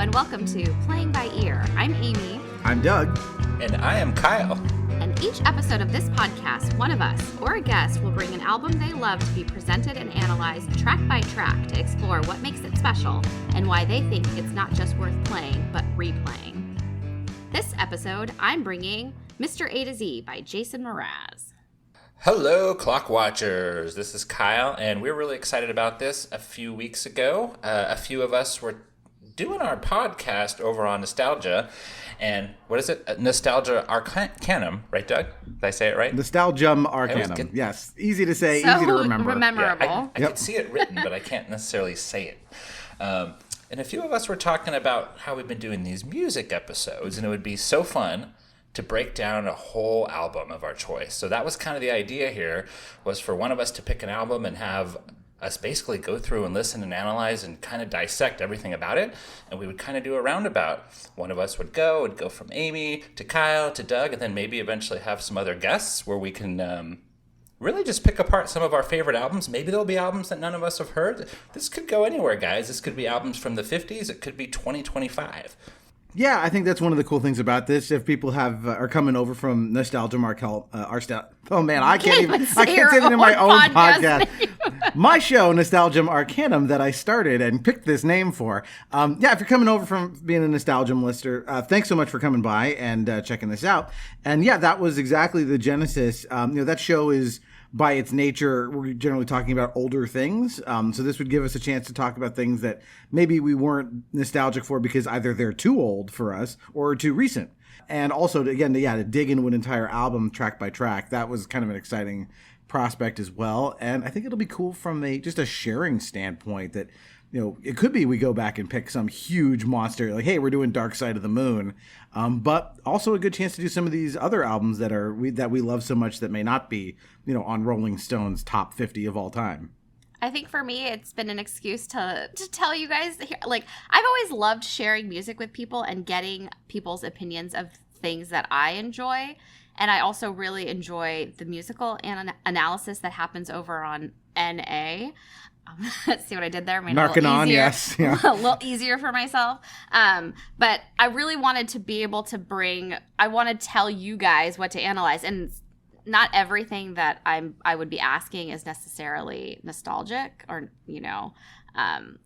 and welcome to Playing by Ear. I'm Amy. I'm Doug. And I am Kyle. And each episode of this podcast, one of us or a guest will bring an album they love to be presented and analyzed track by track to explore what makes it special and why they think it's not just worth playing, but replaying. This episode, I'm bringing Mr. A to Z by Jason Mraz. Hello, Clock Watchers. This is Kyle, and we're really excited about this. A few weeks ago, a few of us were doing our podcast over on Nostalgia, and what is it? Nostalgia Arcanum, right, Doug? Did I say it right? Nostalgium Arcanum. Yes, easy to say, easy to remember. Memorable. Yeah, I can see it written, but I can't necessarily say it. And a few of us were talking about how we've been doing these music episodes, and it would be so fun to break down a whole album of our choice. So that was kind of the idea here, was for one of us to pick an album and have us basically go through and listen and analyze and kind of dissect everything about it. And we would kind of do a roundabout. One of us would go from Amy to Kyle to Doug, and then maybe eventually have some other guests where we can really just pick apart some of our favorite albums. Maybe there'll be albums that none of us have heard. This could go anywhere, guys. This could be albums from the 50s. It could be 2025. Yeah, I think that's one of the cool things about this. If people are coming over from Nostalgia oh man, I can't say it in my own podcast. My show, Nostalgium Arcanum, that I started and picked this name for. If you're coming over from being a Nostalgium listener, thanks so much for coming by and checking this out. And yeah, that was exactly the genesis. That show is, by its nature, we're generally talking about older things. So this would give us a chance to talk about things that maybe we weren't nostalgic for because either they're too old for us or too recent. And also, to dig into an entire album track by track, that was kind of an exciting prospect as well. And I think it'll be cool from just a sharing standpoint that, it could be we go back and pick some huge monster, like, hey, we're doing Dark Side of the Moon. But also a good chance to do some of these other albums that we love so much that may not be, on Rolling Stone's top 50 of all time. I think for me, it's been an excuse to tell you guys, like, I've always loved sharing music with people and getting people's opinions of things that I enjoy. And I also really enjoy the musical analysis that happens over on NA. Let's see what I did there. Narcanon, yes. Yeah. A little easier for myself. But I really wanted to be able to I want to tell you guys what to analyze. And not everything that I would be asking is necessarily nostalgic or,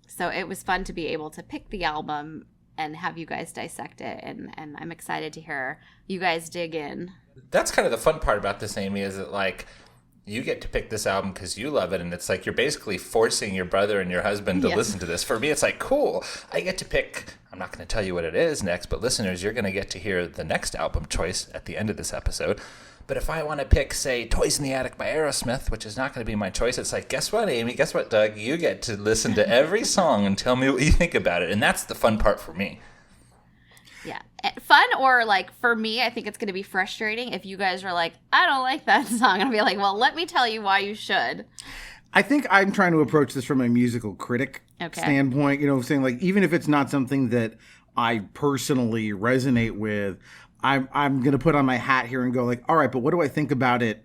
so it was fun to be able to pick the album and have you guys dissect it. And I'm excited to hear you guys dig in. That's kind of the fun part about this, Amy, is that, like, you get to pick this album because you love it, and it's like you're basically forcing your brother and your husband to listen to this. For me, it's like, cool, I get to pick. I'm not going to tell you what it is next, but listeners, you're going to get to hear the next album choice at the end of this episode. But if I want to pick, say, Toys in the Attic by Aerosmith, which is not going to be my choice, it's like, guess what, Amy? Guess what, Doug? You get to listen to every song and tell me what you think about it. And that's the fun part for me. Yeah. Fun, or like for me, I think it's going to be frustrating if you guys are like, I don't like that song. I'll be like, well, let me tell you why you should. I think I'm trying to approach this from a musical critic standpoint, saying, like, even if it's not something that I personally resonate with, I'm going to put on my hat here and go, like, all right, but what do I think about it?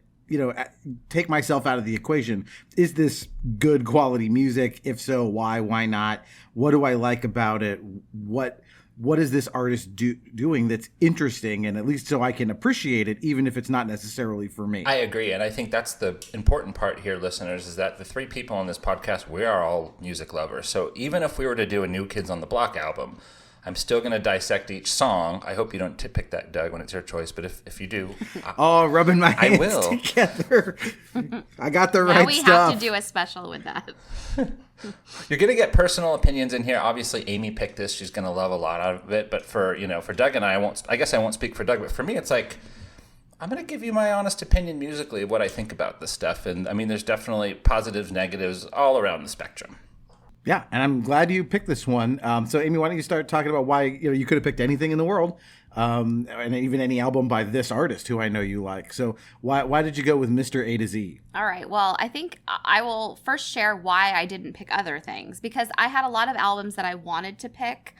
Take myself out of the equation. Is this good quality music? If so, why not? What do I like about it? What is this artist doing that's interesting, and at least so I can appreciate it, even if it's not necessarily for me. I agree, and I think that's the important part here, listeners, is that the three people on this podcast, we are all music lovers. So even if we were to do a New Kids on the Block album, I'm still going to dissect each song. I hope you don't pick that, Doug, when it's your choice, but if you do... rubbing my hands together. I got the right stuff. We have to do a special with that. You're going to get personal opinions in here. Obviously, Amy picked this. She's going to love a lot out of it. But for Doug and I guess I won't speak for Doug, but for me, it's like, I'm going to give you my honest opinion musically of what I think about this stuff. And I mean, there's definitely positives, negatives, all around the spectrum. Yeah, and I'm glad you picked this one. So, Amy, why don't you start talking about why you could have picked anything in the world, and even any album by this artist who I know you like. So, why did you go with Mr. A to Z? All right. Well, I think I will first share why I didn't pick other things, because I had a lot of albums that I wanted to pick,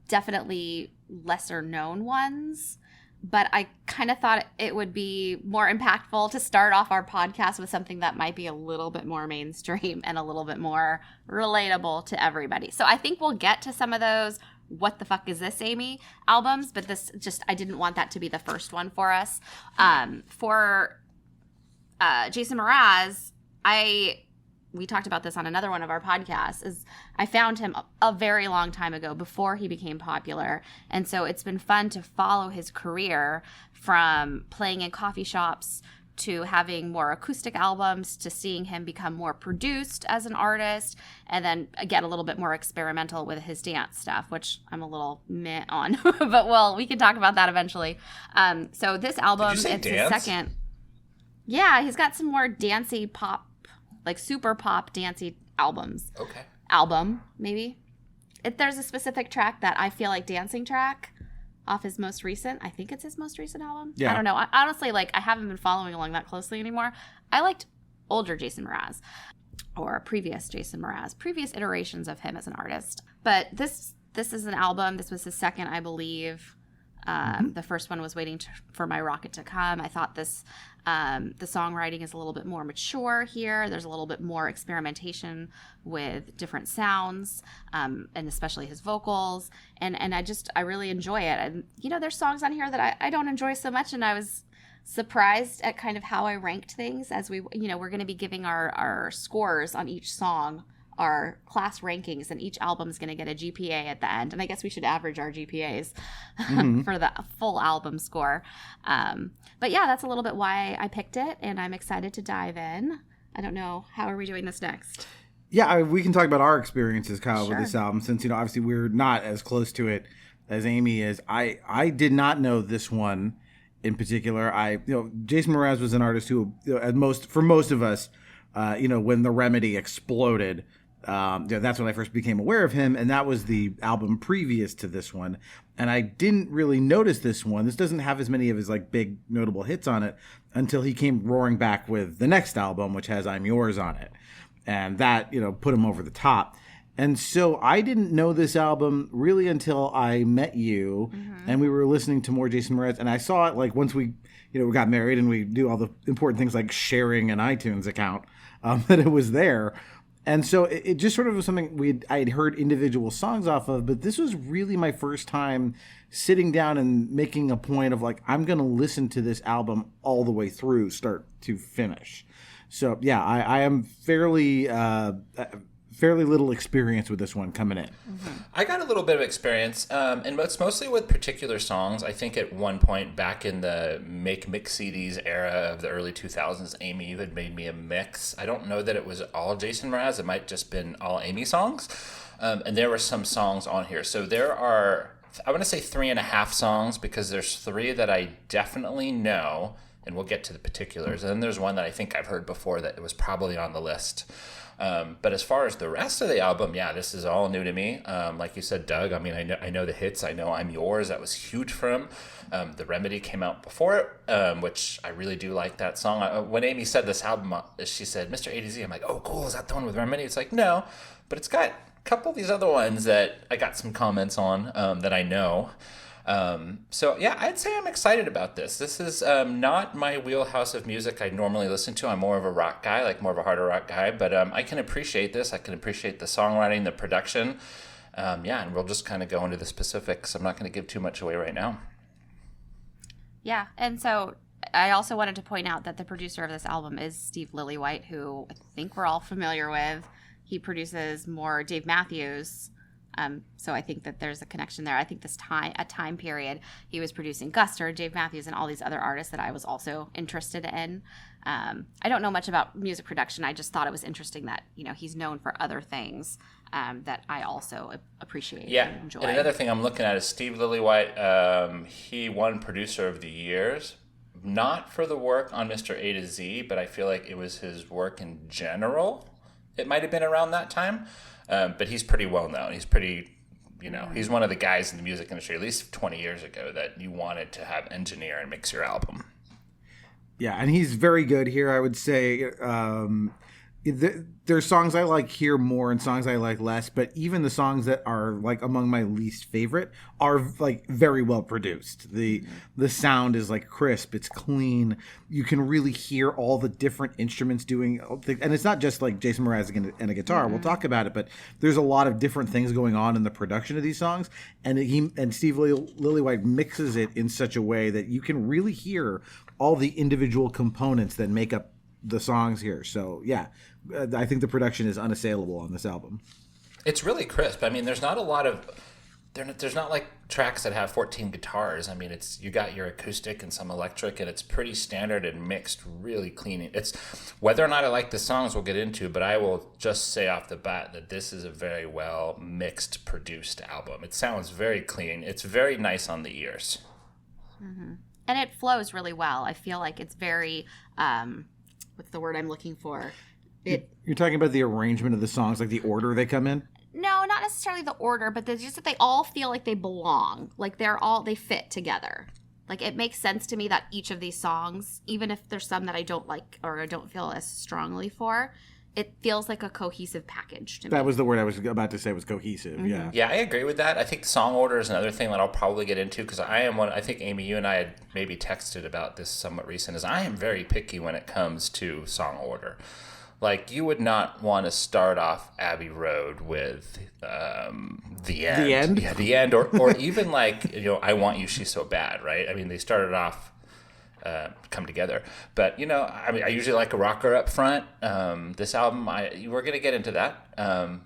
definitely lesser known ones. but I kind of thought it would be more impactful to start off our podcast with something that might be a little bit more mainstream and a little bit more relatable to everybody. So I think we'll get to some of those "What the fuck is this, Amy?" albums, but this just, I didn't want that to be the first one for us. For Jason Mraz, we talked about this on another one of our podcasts, is I found him a very long time ago before he became popular. And so it's been fun to follow his career from playing in coffee shops to having more acoustic albums to seeing him become more produced as an artist and then get a little bit more experimental with his dance stuff, which I'm a little meh on. But we can talk about that eventually. So this album, it's dance? his second. Yeah, he's got some more dancey pop, like super pop dancey albums. Okay. Album, maybe. There's a specific track that I feel like dancing track off his most recent. I think it's his most recent album. Yeah. I don't know. I honestly, I haven't been following along that closely anymore. I liked older Jason Mraz or previous Jason Mraz, previous iterations of him as an artist. But this is an album. This was his second, I believe. The first one was Waiting for My Rocket to Come. I thought the songwriting is a little bit more mature here. There's a little bit more experimentation with different sounds, and especially his vocals. And I really enjoy it. And, there's songs on here that I don't enjoy so much. And I was surprised at kind of how I ranked things as we're going to be giving our scores on each song, our class rankings, and each album is going to get a GPA at the end. And I guess we should average our GPAs for the full album score. But yeah, that's a little bit why I picked it, and I'm excited to dive in. I don't know. How are we doing this next? Yeah, we can talk about our experiences, Kyle, Sure. with this album, since, obviously we're not as close to it as Amy is. I did not know this one in particular. Jason Mraz was an artist who, for most of us, when The Remedy exploded, that's when I first became aware of him, and that was the album previous to this one. And I didn't really notice this one. This doesn't have as many of his big notable hits on it until he came roaring back with the next album, which has "I'm Yours" on it, and that put him over the top. And so I didn't know this album really until I met you, and we were listening to more Jason Mraz, and I saw it once we we got married and we do all the important things like sharing an iTunes account, that it was there. And so it just sort of was something I had heard individual songs off of, but this was really my first time sitting down and making a point of I'm going to listen to this album all the way through, start to finish. So yeah, I am fairly little experience with this one coming in. I got a little bit of experience, and it's mostly with particular songs. I think at one point back in the mix CDs era of the early 2000s, Amy, you had made me a mix. I don't know that it was all Jason Mraz. It might just been all Amy songs. And there were some songs on here. So there are, I want to say 3.5 songs, because there's 3 that I definitely know, and we'll get to the particulars. And then there's one that I think I've heard before that it was probably on the list. But as far as the rest of the album, yeah, this is all new to me. Like you said, Doug, I know the hits. I know "I'm Yours." That was huge for him. The Remedy came out before it, which I really do like that song. When Amy said this album, she said, "Mr. A to Z." I'm like, oh, cool. Is that the one with Remedy? It's like, no, but it's got a couple of these other ones that I got some comments on that I know. So yeah, I'd say I'm excited about this. This is not my wheelhouse of music I normally listen to. I'm more of a rock guy, more of a harder rock guy, but I can appreciate this. I can appreciate the songwriting, the production. And we'll just kind of go into the specifics. I'm not going to give too much away right now. Yeah, and so I also wanted to point out that the producer of this album is Steve Lillywhite, who I think we're all familiar with. He produces more Dave Matthews. So I think that there's a connection there. I think a time period, he was producing Guster, Dave Matthews, and all these other artists that I was also interested in. I don't know much about music production. I just thought it was interesting that, he's known for other things that I also appreciate and enjoy. And another thing I'm looking at is Steve Lillywhite. He won Producer of the Years, not for the work on Mr. A to Z, but I feel like it was his work in general. It might have been around that time. But he's pretty well known. He's pretty, he's one of the guys in the music industry, at least 20 years ago, that you wanted to have engineer and mix your album. Yeah, and he's very good here, I would say. there's songs I like here more and songs I like less, but even the songs that are like among my least favorite are like very well produced. The sound is like crisp, it's clean. You can really hear all the different instruments doing, and it's not just like Jason Mraz and a guitar. We'll talk about it, but there's a lot of different things going on in the production of these songs, and Steve Lillywhite mixes it in such a way that you can really hear all the individual components that make up the songs here. So yeah, I think the production is unassailable on this album. It's really crisp. I mean, there's not a lot of there's not like tracks that have 14 guitars. I mean, it's you got your acoustic and some electric, and it's pretty standard and mixed really clean. It's whether or not I like the songs we'll get into, but I will just say off the bat that this is a very well mixed, produced album. It sounds very clean. It's very nice on the ears. Mm-hmm. And it flows really well. I feel like it's very what's the word I'm looking for? You're talking about the arrangement of the songs, like the order they come in? No, not necessarily the order, but just that they all feel like they belong. Like they fit together. Like it makes sense to me that each of these songs, even if there's some that I don't like or I don't feel as strongly for, it feels like a cohesive package to me. That was the word I was about to say, was cohesive. Mm-hmm. Yeah. Yeah, I agree with that. I think song order is another thing that I'll probably get into because I think Amy, you and I had maybe texted about this somewhat recent, is I am very picky when it comes to song order. Like, you would not want to start off Abbey Road with the end. The end? Yeah, the end. Or even like, I Want You, She's So Bad, right? I mean, they started off come together. But, I usually like a rocker up front. This album, we're going to get into that.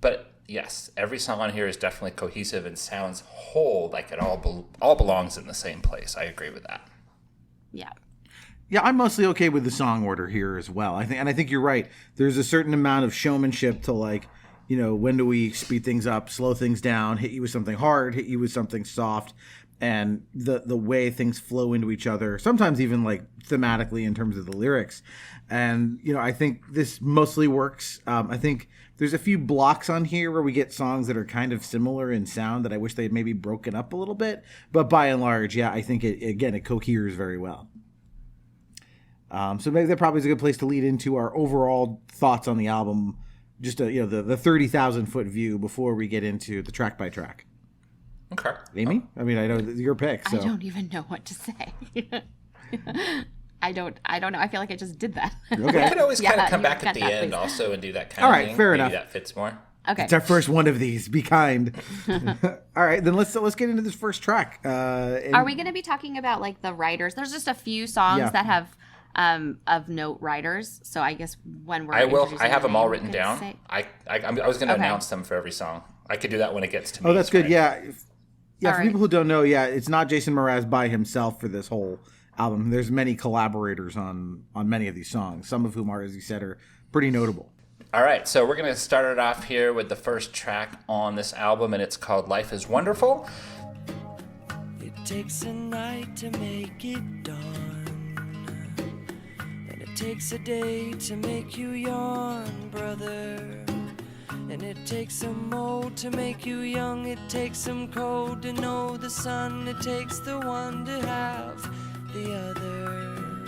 But, yes, every song on here is definitely cohesive and sounds whole, like it all belongs in the same place. I agree with that. Yeah. Yeah, I'm mostly okay with the song order here as well. I think you're right. There's a certain amount of showmanship to like, when do we speed things up, slow things down, hit you with something hard, hit you with something soft, and the way things flow into each other, sometimes even like thematically in terms of the lyrics. And, I think this mostly works. I think there's a few blocks on here where we get songs that are kind of similar in sound that I wish they had maybe broken up a little bit. But by and large, yeah, I think it coheres very well. So maybe that probably is a good place to lead into our overall thoughts on the album, just the 30,000 foot view before we get into the track by track. Okay. Amy? I mean, I know your pick. So. I don't even know what to say. I don't know. I feel like I just did that. Okay. We could always kind of come back at the end also and do that kind of thing. All right, fair enough. Maybe that fits more. Okay. It's our first one of these. Be kind. All right, then let's get into this first track. Are we going to be talking about like the writers? There's just a few songs that have of note writers. So I guess when we're I have them all written down. I was going to announce them for every song. I could do that when it gets to me. Oh, that's good. Right? Yeah. For right. people who don't know, it's not Jason Mraz by himself for this whole album. There's many collaborators on many of these songs, some of whom are, as you said, are pretty notable. All right, so we're going to start it off here with the first track on this album, and it's called Life is Wonderful. It takes a night to make it dawn, and it takes a day to make you yawn, brother. And it takes some old to make you young. It takes some cold to know the sun. It takes the one to have the other.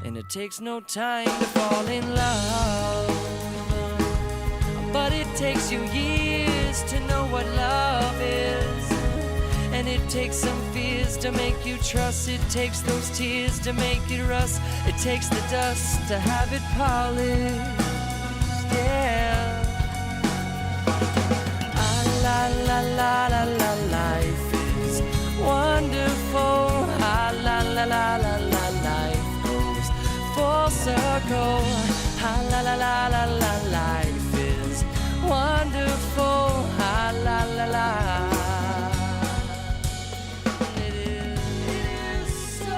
And it takes no time to fall in love, but it takes you years to know what love is. And it takes some fears to make you trust. It takes those tears to make it rust. It takes the dust to have it polished. Yeah. La la la la la, life is wonderful. La la la la la, life goes full circle. La la la la la, life is wonderful. La la la la. It is so.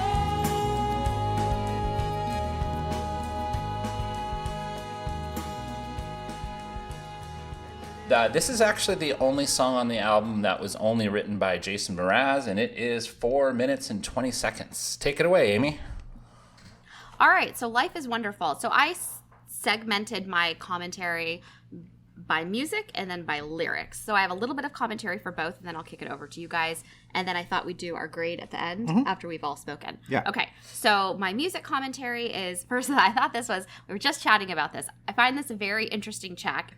This is actually the only song on the album that was only written by Jason Mraz, and it is 4 minutes and 20 seconds. Take it away, Amy. All right, so Life is Wonderful. So I segmented my commentary by music and then by lyrics. So I have a little bit of commentary for both, and then I'll kick it over to you guys. And then I thought we'd do our grade at the end after we've all spoken. Yeah. Okay. So my music commentary is, first I thought we were just chatting about this. I find this a very interesting track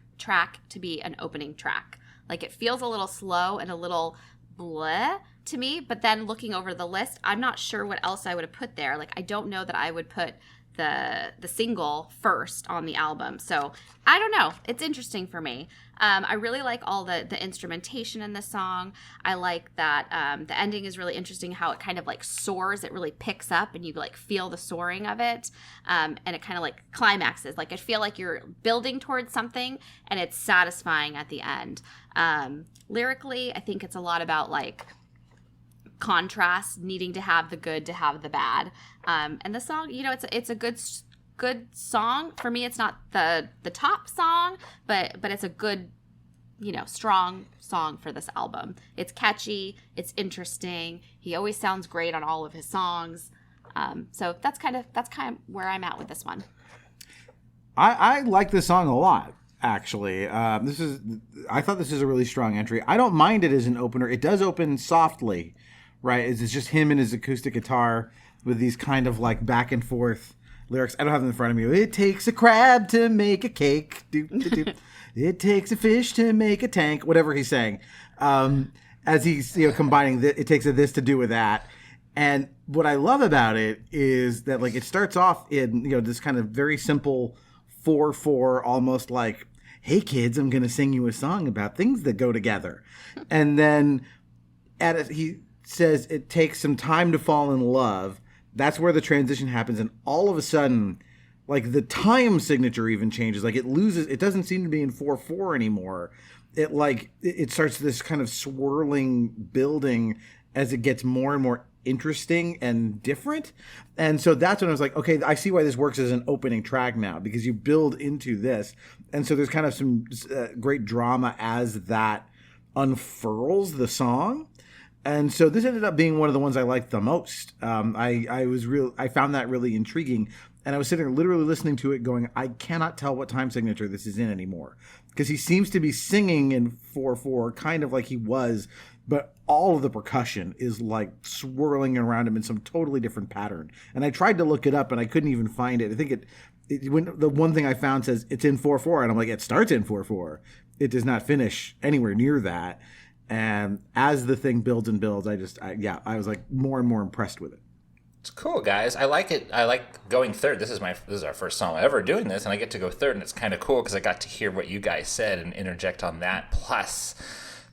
to be an opening track. Like, it feels a little slow and a little bleh to me, but then looking over the list, I'm not sure what else I would have put there. Like, I don't know that I would put the single first on the album. So I don't know. It's interesting for me. I really like all the instrumentation in the song. I like that the ending is really interesting, how it kind of like soars. It really picks up and you like feel the soaring of it. And it kind of like climaxes. Like, I feel like you're building towards something and it's satisfying at the end. Lyrically, I think it's a lot about like contrast, needing to have the good to have the bad. And the song, it's a good song. For me, it's not the top song, but it's a good, strong song for this album. It's catchy, it's interesting. He always sounds great on all of his songs. So that's kind of where I'm at with this one. I like this song a lot, actually. I thought this is a really strong entry. I don't mind it as an opener. It does open softly, right? It's just him and his acoustic guitar with these kind of like back and forth lyrics. I don't have them in front of me. It takes a crab to make a cake. It takes a fish to make a tank. Whatever he's saying. As he's combining, it takes a this to do with that. And what I love about it is that like it starts off in this kind of very simple 4/4, almost like, hey kids, I'm gonna sing you a song about things that go together, and then he says it takes some time to fall in love. That's where the transition happens, and all of a sudden, like the time signature even changes. Like it doesn't seem to be in 4/4 anymore. It starts this kind of swirling building as it gets more and more interesting and different. And so that's when I was like, okay, I see why this works as an opening track now, because you build into this. And so there's kind of some great drama as that unfurls the song. And so this ended up being one of the ones I liked the most. I found that really intriguing. And I was sitting there literally listening to it going, I cannot tell what time signature this is in anymore. Because he seems to be singing in 4/4, kind of like he was, but all of the percussion is like swirling around him in some totally different pattern. And I tried to look it up and I couldn't even find it. I think when the one thing I found says it's in 4/4, and I'm like, it starts in 4/4. It does not finish anywhere near that. And as the thing builds and builds, I was like more and more impressed with it. It's cool, guys. I like it. I like going third. This is our first song ever doing this, and I get to go third, and it's kind of cool because I got to hear what you guys said and interject on that, plus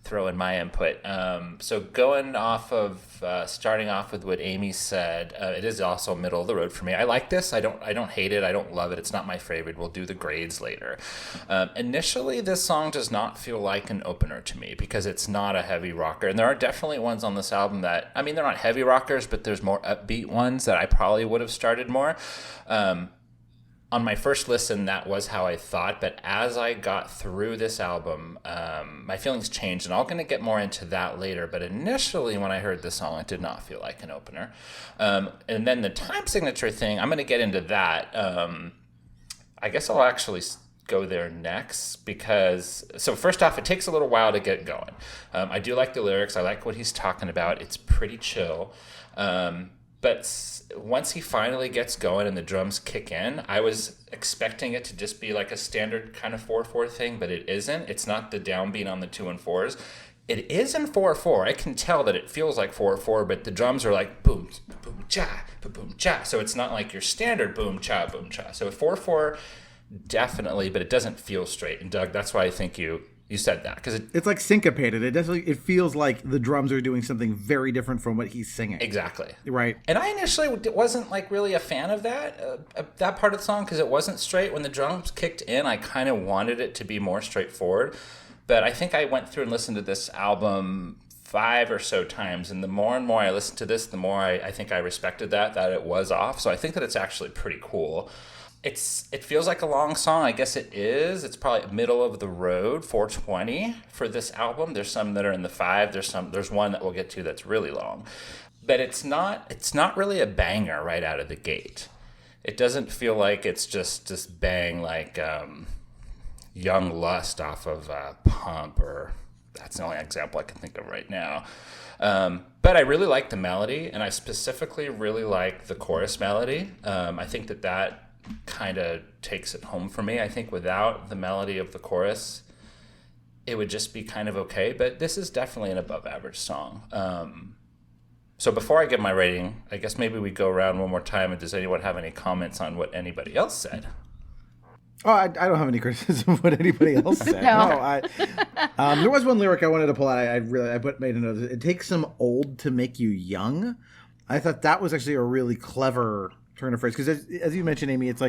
throw in my input. So going off of starting off with what Amy said, it is also middle of the road for me. I like this. I don't hate it. I don't love it. It's not my favorite. We'll do the grades later. Initially, this song does not feel like an opener to me because it's not a heavy rocker. And there are definitely ones on this album that, I mean, they're not heavy rockers, but there's more upbeat ones that I probably would have started more. On my first listen, that was how I thought. But as I got through this album, my feelings changed. And I'm going to get more into that later. But initially, when I heard this song, it did not feel like an opener. And then the time signature thing, I'm going to get into that. I guess I'll actually go there next because, so first off, it takes a little while to get going. I do like the lyrics. I like what he's talking about. It's pretty chill. But once he finally gets going and the drums kick in, I was expecting it to just be like a standard kind of 4/4 thing, but it isn't. It's not the downbeat on the 2 and 4s. It is in 4/4. I can tell that it feels like 4/4, but the drums are like boom, boom, cha, boom, cha. So it's not like your standard boom, cha, boom, cha. So 4/4, definitely, but it doesn't feel straight. And Doug, that's why I think you said that, because it's like syncopated. It feels like the drums are doing something very different from what he's singing. Exactly. Right. And I initially wasn't like really a fan of that part of the song because it wasn't straight. When the drums kicked in, I kind of wanted it to be more straightforward. But I think I went through and listened to this album 5 or so times, and the more and more I listened to this, the more I think I respected that it was off. So I think that it's actually pretty cool. It feels like a long song. I guess it is. It's probably middle of the road, 420 for this album. There's some that are in the 5. There's one that we'll get to that's really long. But it's not really a banger right out of the gate. It doesn't feel like it's just bang like Young Lust off of Pump, or that's the only example I can think of right now. But I really like the melody, and I specifically really like the chorus melody. I think that kind of takes it home for me. I think without the melody of the chorus, it would just be kind of okay, but this is definitely an above average song. So before I give my rating, I guess maybe we go around one more time, and does anyone have any comments on what anybody else said? Oh, I don't have any criticism of what anybody else said. No. There was one lyric I wanted to pull out. I made a note. It takes some old to make you young. I thought that was actually a really clever turn of phrase, because as you mentioned, Amy, it's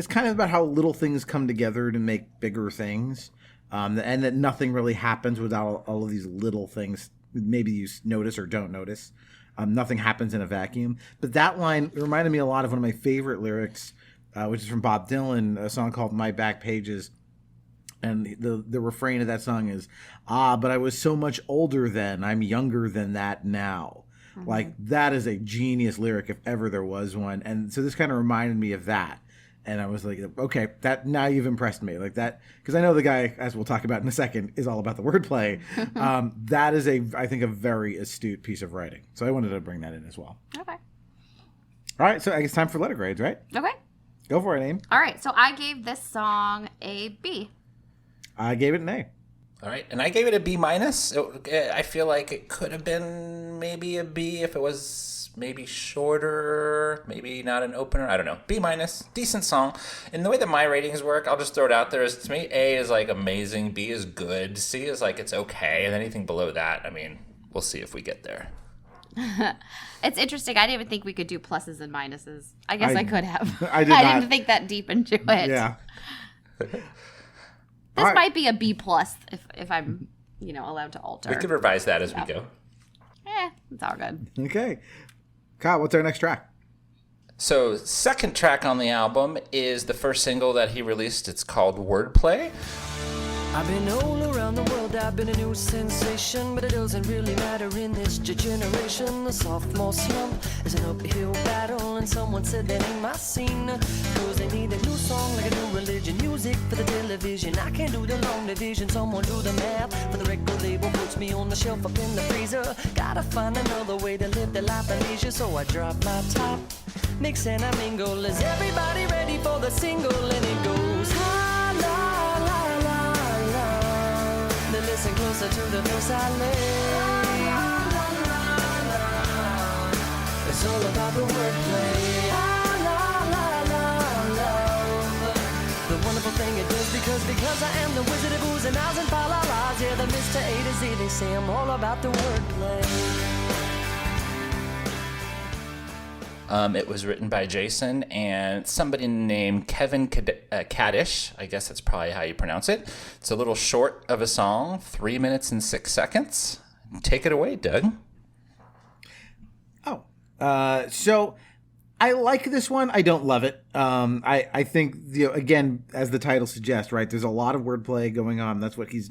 kind of about how little things come together to make bigger things, and that nothing really happens without all of these little things. Maybe you notice or don't notice. Nothing happens in a vacuum. But that line reminded me a lot of one of my favorite lyrics, which is from Bob Dylan, a song called My Back Pages. And the refrain of that song is, but I was so much older then. I'm younger than that now. Mm-hmm. Like, that is a genius lyric if ever there was one. And so this kind of reminded me of that. And I was like, okay, that now you've impressed me. Like that, because I know the guy, as we'll talk about in a second, is all about the wordplay. That is I think, a very astute piece of writing. So I wanted to bring that in as well. Okay. All right, so I guess time for letter grades, right? Okay. Go for it, Aim. All right, so I gave this song a B. I gave it an A. All right, and I gave it a B minus. I feel like it could have been maybe a B if it was maybe shorter, maybe not an opener. I don't know. B minus, decent song. And the way that my ratings work, I'll just throw it out there, is to me, A is like amazing, B is good, C is like it's okay, and anything below that, I mean, we'll see if we get there. It's interesting. I didn't even think we could do pluses and minuses. I guess I could have. I didn't think that deep into it. Yeah. This might be a B plus if I'm, allowed to alter. We could revise that as we go. It's all good. Okay. Kyle, what's our next track? So, second track on the album is the first single that he released. It's called Wordplay. I've been all around the world, I've been a new sensation, but it doesn't really matter in this generation. The sophomore slump is an uphill battle, and someone said that ain't my scene. Cause they need a new song like a new religion, music for the television. I can't do the long division, someone do the math. For the record label puts me on the shelf up in the freezer. Gotta find another way to live the life of leisure, so I drop my top, mix and I mingle. Is everybody ready for the single? And it goes ha la la la. Then listen closer to the verse I lay. It's all about the wordplay. The wonderful thing it does because I am the wizard of oohs and ahs and fa-la-las. Yeah, the Mr. A to Z, they say I'm all about the wordplay. It was written by Jason and somebody named Kevin Kaddish. I guess that's probably how you pronounce it. It's a little short of a song, 3 minutes and 6 seconds. Take it away, Doug. So I like this one. I don't love it. I think, again, as the title suggests, right, there's a lot of wordplay going on. That's what he's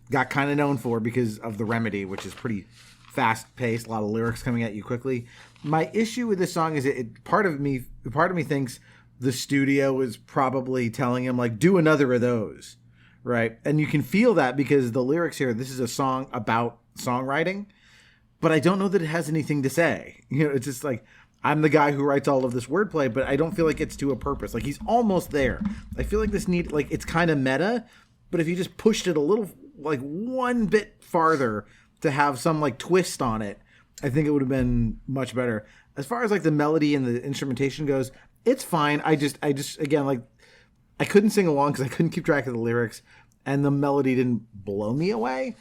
got kind of known for because of The Remedy, which is pretty fast-paced, a lot of lyrics coming at you quickly. My issue with this song is part of me thinks the studio is probably telling him, like, do another of those, right? And you can feel that because the lyrics here, this is a song about songwriting, but I don't know that it has anything to say. It's just like, I'm the guy who writes all of this wordplay, but I don't feel like it's to a purpose. Like, he's almost there. I feel like it's kind of meta, but if you just pushed it a little, like, one bit farther to have some, like, twist on it, I think it would have been much better. As far as, like, the melody and the instrumentation goes, it's fine. I just again, like, I couldn't sing along because I couldn't keep track of the lyrics, and the melody didn't blow me away.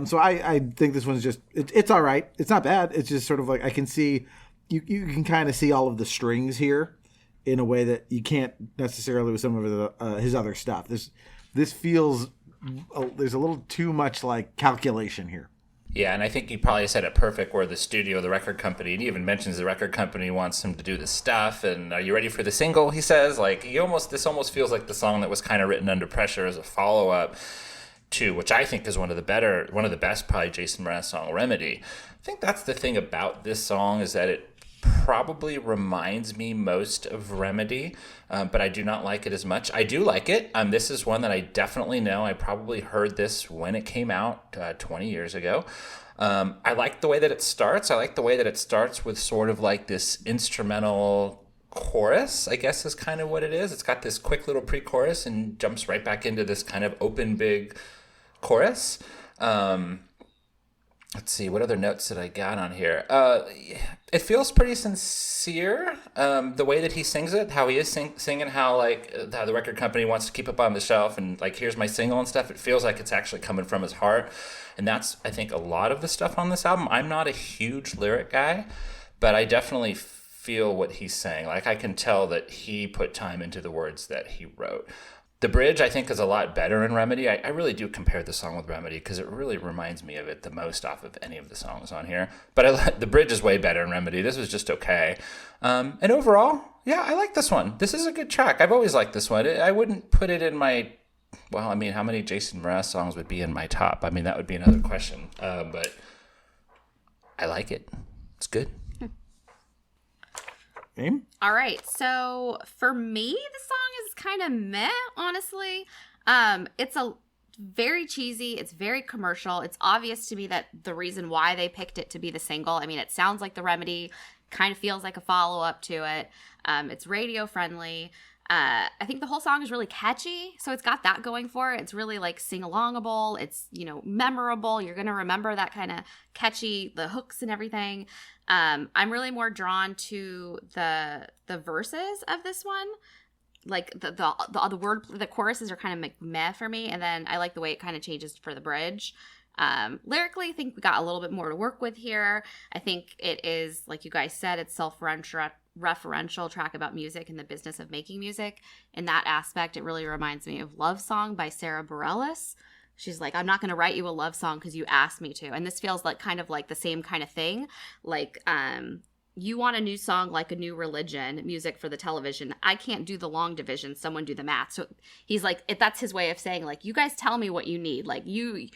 So I think this one's just, it's all right. It's not bad. It's just sort of like, I can see, you can kind of see all of the strings here in a way that you can't necessarily with some of his other stuff. This feels, there's a little too much, like, calculation here. Yeah, and I think he probably said it perfect where the studio, the record company, and he even mentions the record company wants him to do this stuff, and are you ready for the single, he says. Like, this almost feels like the song that was kind of written under pressure as a follow-up to, which I think is one of the best, probably, Jason Mraz song, Remedy. I think that's the thing about this song is that probably reminds me most of Remedy, but I do not like it as much. I do like it. This is one that I definitely know. I probably heard this when it came out 20 years ago. I like the way that it starts. I like the way that it starts with sort of like this instrumental chorus, I guess is kind of what it is. It's got this quick little pre-chorus and jumps right back into this kind of open big chorus. Let's see, what other notes did I got on here? It feels pretty sincere, the way that he sings it, how he is singing, how the record company wants to keep it on the shelf and like, here's my single and stuff. It feels like it's actually coming from his heart. And that's, I think, a lot of the stuff on this album. I'm not a huge lyric guy, but I definitely feel what he's saying. Like, I can tell that he put time into the words that he wrote. The bridge, I think, is a lot better in Remedy. I really do compare the song with Remedy because it really reminds me of it the most off of any of the songs on here. But the bridge is way better in Remedy. This was just okay. And overall, yeah, I like this one. This is a good track. I've always liked this one. I wouldn't put it in my... Well, I mean, how many Jason Mraz songs would be in my top? I mean, that would be another question. But I like it. It's good. All right, so for me, the song is kind of meh, honestly. It's a very cheesy. It's very commercial. It's obvious to me that the reason why they picked it to be the single. I mean, it sounds like the Remedy, kind of feels like a follow-up to it. It's radio friendly. I think the whole song is really catchy, so it's got that going for it. It's really like sing-alongable. It's, memorable. You're gonna remember that kind of catchy, the hooks and everything. I'm really more drawn to the verses of this one. Like the word, the choruses are kind of meh for me, and then I like the way it kind of changes for the bridge. Lyrically, I think we got a little bit more to work with here. I think it is, like you guys said, it's self-referential track about music and the business of making music. In that aspect, it really reminds me of Love Song by Sarah Bareilles. She's like, I'm not going to write you a love song because you asked me to. And this feels like kind of like the same kind of thing. Like, you want a new song like a new religion, music for the television. I can't do the long division. Someone do the math. So he's like, that's his way of saying, like, you guys tell me what you need. Like, you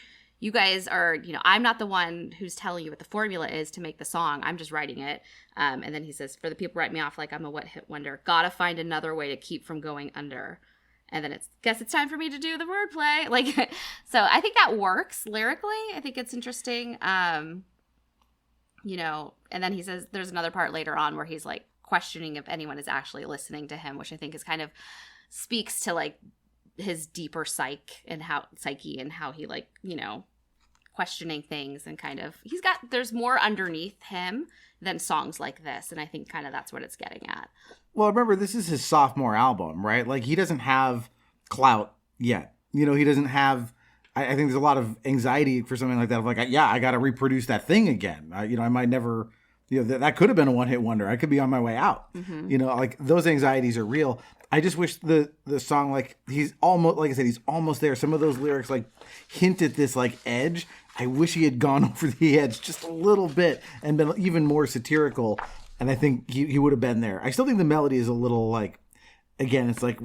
guys are, I'm not the one who's telling you what the formula is to make the song. I'm just writing it. And then he says, for the people write me off like I'm a one-hit wonder. Gotta find another way to keep from going under. And then guess it's time for me to do the wordplay. Like, so I think that works lyrically. I think it's interesting. And then he says there's another part later on where he's like questioning if anyone is actually listening to him, which I think is kind of speaks to like his deeper psyche and how he like, questioning things and kind of, there's more underneath him than songs like this. And I think kind of that's what it's getting at. Well, remember, this is his sophomore album, right? Like, he doesn't have clout yet. He doesn't have, I think there's a lot of anxiety for something like that. Of like, I got to reproduce that thing again. I might never, that could have been a one-hit wonder. I could be on my way out. Mm-hmm. Like, those anxieties are real. I just wish the song, like, he's almost, like I said, he's almost there. Some of those lyrics, like, hint at this, like, edge. I wish he had gone over the edge just a little bit and been even more satirical. And I think he would have been there. I still think the melody is a little, like, again, it's like,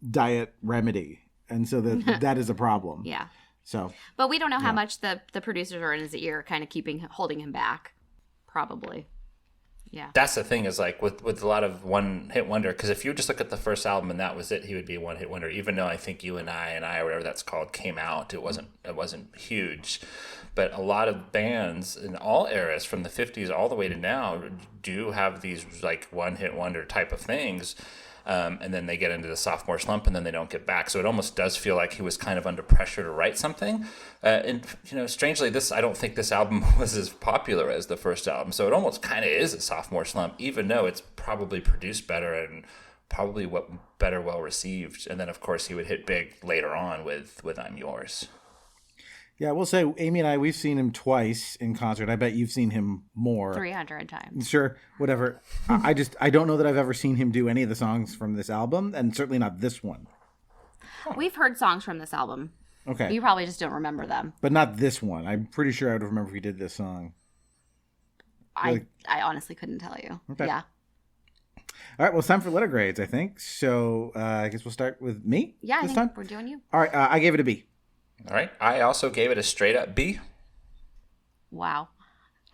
diet Remedy. And so that is a problem. Yeah. So. But we don't know how much the producers are in his ear kind of holding him back. Probably. Yeah. That's the thing is like with a lot of one hit wonder, because if you just look at the first album and that was it, he would be a one hit wonder. Even though I think You and I or whatever that's called came out, it wasn't huge. But a lot of bands in all eras from the 50s all the way to now do have these like one hit wonder type of things. And then they get into the sophomore slump and then they don't get back. So it almost does feel like he was kind of under pressure to write something. And strangely, I don't think this album was as popular as the first album. So it almost kind of is a sophomore slump, even though it's probably produced better and probably well received. And then, of course, he would hit big later on with I'm Yours. Yeah, I will say, Amy and I, we've seen him twice in concert. I bet you've seen him more. 300 times. Sure, whatever. I don't know that I've ever seen him do any of the songs from this album, and certainly not this one. We've heard songs from this album. Okay. You probably just don't remember them. But not this one. I'm pretty sure I would remember if he did this song. I honestly couldn't tell you. Okay. Yeah. All right, well, it's time for letter grades, I think. So I guess we'll start with me this time. We're doing you. All right, I gave it a B. All right. I also gave it a straight up B. Wow.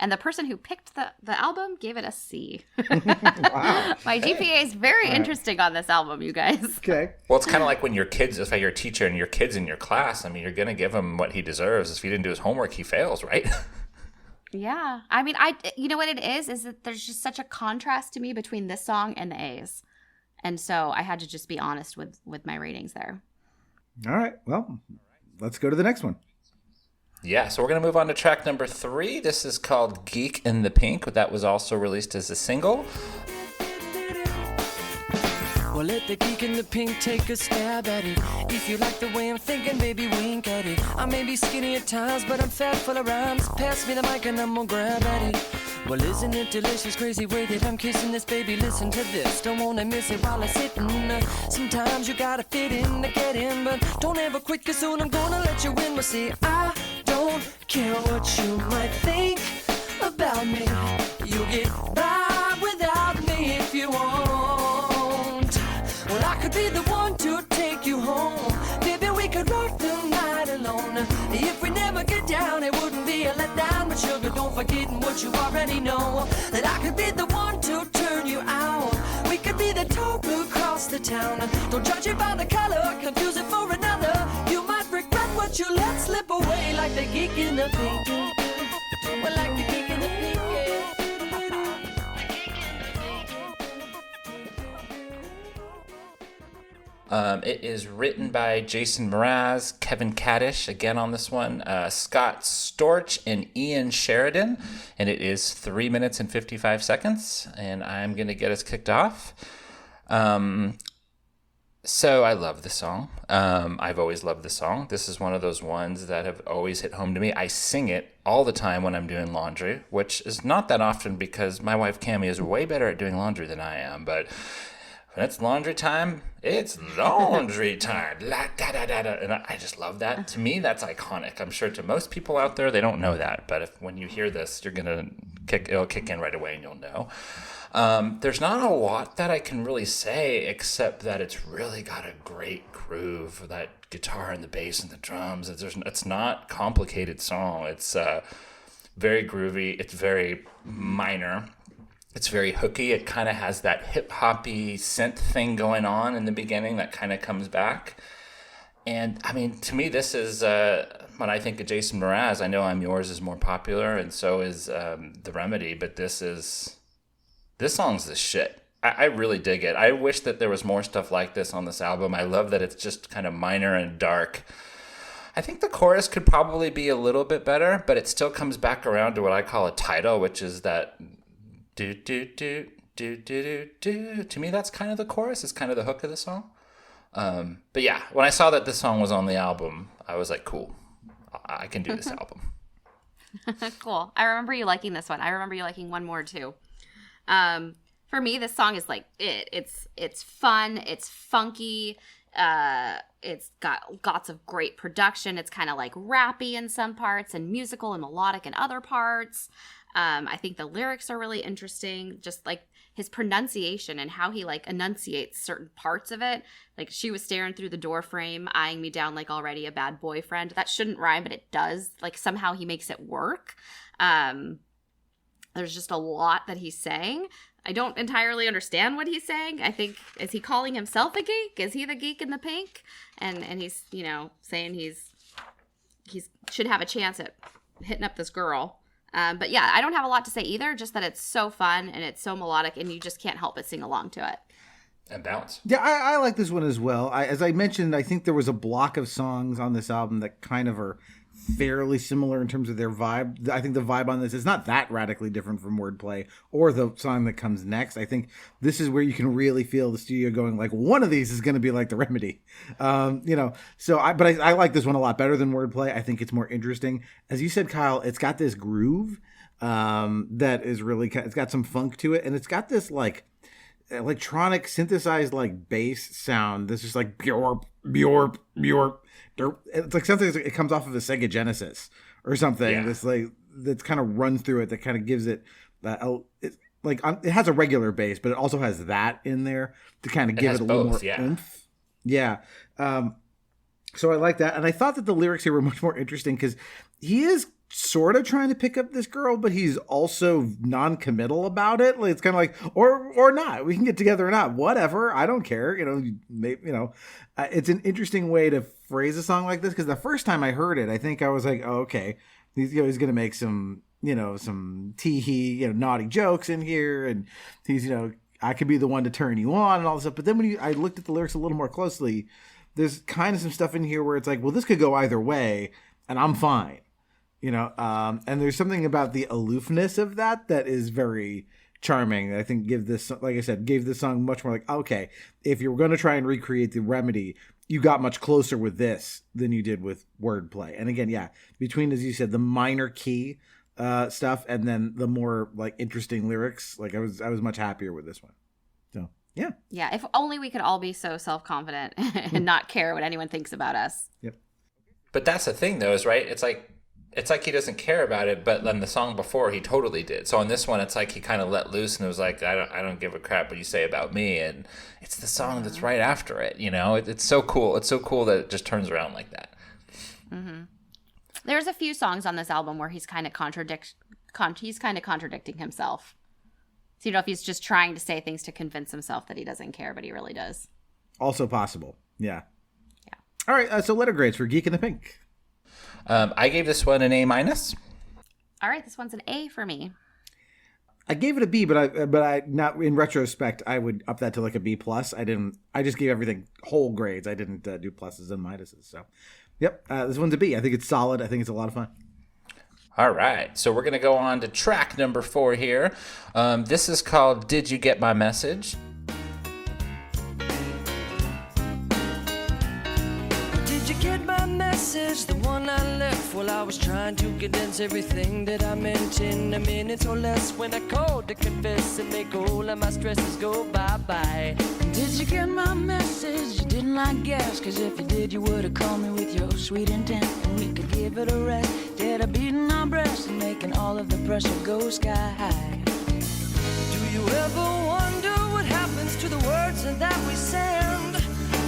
and the person who picked the album gave it a C. Wow. My GPA is very interesting on this album, you guys. Okay. Well, it's kind of like when your kids, if you're a teacher and your kid's in your class, I mean, you're going to give him what he deserves. If he didn't do his homework, he fails, right? Yeah. I mean, you know what it is that there's just such a contrast to me between this song and the A's. And so I had to just be honest with my ratings there. All right. Well, let's go to the next one. Yeah, so we're going to move on to track number 3. This is called Geek in the Pink. That was also released as a single. Well, let the geek in the pink take a stab at it. If you like the way I'm thinking, baby, wink at it. I may be skinny at times, but I'm fat full of rhymes. Pass me the mic and I'm gonna grab at it. Well, isn't it delicious, crazy way that I'm kissing this, baby? Listen to this, don't wanna miss it while I'm sitting. Sometimes you gotta fit in to get in, but don't ever quit, cause soon I'm gonna let you in. But see, I don't care what you might think about me. You get by without me if you want. Well, I could be the one to take you home. Baby, we could rock the night alone. If we never get down, it wouldn't be a letdown. But sugar, don't forget what you already know, that I could be the one to turn you out. We could be the talk across the town. Don't judge it by the color, confuse it for another. You might regret what you let slip away, like the geek in the pink. Well, like the geek in the pink, yeah. It is written by Jason Mraz, Kevin Kaddish, again on this one, Scott Storch, and Ian Sheridan, and it is 3 minutes and 55 seconds, and I'm going to get us kicked off. So I love this song. I've always loved this song. This is one of those ones that have always hit home to me. I sing it all the time when I'm doing laundry, which is not that often because my wife Cammie is way better at doing laundry than I am, but when it's laundry time, it's laundry time. La, da, da, da, da. And I just love that. To me, that's iconic. I'm sure to most people out there, they don't know that. But when you hear this, it'll kick in right away and you'll know. There's not a lot that I can really say except that it's really got a great groove. That guitar and the bass and the drums. It's not a complicated song. It's very groovy. It's very minor. It's very hooky. It kind of has that hip-hoppy synth thing going on in the beginning that kind of comes back. And, I mean, to me, this is, when I think of Jason Mraz, I know I'm Yours is more popular, and so is The Remedy, but this song's the shit. I really dig it. I wish that there was more stuff like this on this album. I love that it's just kind of minor and dark. I think the chorus could probably be a little bit better, but it still comes back around to what I call a title, which is that do do do do do do. To me, that's kind of the chorus. It's kind of the hook of the song. But yeah, when I saw that this song was on the album, I was like, cool, I can do this album. Cool. I remember you liking this one. I remember you liking one more too. For me, this song is like it's fun. It's funky. It's got lots of great production. It's kind of like rappy in some parts and musical and melodic in other parts. I think the lyrics are really interesting, just like his pronunciation and how he like enunciates certain parts of it. Like, she was staring through the door frame, eyeing me down like already a bad boyfriend. That shouldn't rhyme, but it does. Like, somehow he makes it work. There's just a lot that he's saying. I don't entirely understand what he's saying. I think, is he calling himself a geek? Is he the geek in the pink? And he's, saying he's should have a chance at hitting up this girl. But yeah, I don't have a lot to say either, just that it's so fun and it's so melodic and you just can't help but sing along to it. And bounce. Yeah, I like this one as well. As I mentioned, I think there was a block of songs on this album that kind of are fairly similar in terms of their vibe. I think the vibe on this is not that radically different from Wordplay or the song that comes next. I think this is where you can really feel the studio going, like, one of these is going to be like The Remedy. So I like this one a lot better than Wordplay. I think it's more interesting. As you said, Kyle, it's got this groove that is really, it's got some funk to it, and it's got this like electronic synthesized like bass sound that's just like bjorp, bjorp, bjorp. It's like something it comes off of a Sega Genesis or something. Yeah. That's like that's kind of runs through it. That kind of gives it it has a regular bass, but it also has that in there to kind of give it a little more oomph. Yeah. So I like that, and I thought that the lyrics here were much more interesting because he is sort of trying to pick up this girl, but he's also non-committal about it. Like, it's kind of like, or not. We can get together or not. Whatever. I don't care. It's an interesting way to phrase a song like this, because the first time I heard it, I think I was like, oh, okay, he's going to make some tee-hee, naughty jokes in here, and he's, I could be the one to turn you on and all this stuff. But then when I looked at the lyrics a little more closely, there's kind of some stuff in here where it's like, well, this could go either way, and I'm fine. And there's something about the aloofness of that is very charming. I think gave this song much more like, okay, if you're going to try and recreate the Remedy, you got much closer with this than you did with Wordplay. And again, yeah, between, as you said, the minor key stuff and then the more like interesting lyrics, like I was much happier with this one. So yeah. Yeah, if only we could all be so self-confident and not care what anyone thinks about us. Yep. But that's the thing, though, is right. It's like he doesn't care about it, but then the song before he totally did. So on this one, it's like he kind of let loose and it was like, I don't give a crap what you say about me. And it's the song that's right after it. It's so cool. It's so cool that it just turns around like that. Mm-hmm. There's a few songs on this album where he's kind of contradicting himself. So if he's just trying to say things to convince himself that he doesn't care, but he really does. Also possible. Yeah. Yeah. All right. So letter grades for Geek in the Pink. I gave this one an A-. All right, this one's an A for me. I gave it a B, but I not in retrospect I would up that to like a B+. I just gave everything whole grades. I didn't do pluses and minuses. So, yep, this one's a B. I think it's solid. I think it's a lot of fun. All right, so we're gonna go on to track number 4 here. This is called "Did You Get My Message?" Get my message, the one I left while I was trying to condense everything that I meant in a minute or less. When I called to confess and make all of my stresses go bye-bye. Did you get my message? You didn't, I guess, cause if you did, you would've called me with your sweet intent, and we could give it a rest. Instead of beating our breasts and making all of the pressure go sky high. Do you ever wonder what happens to the words that we send?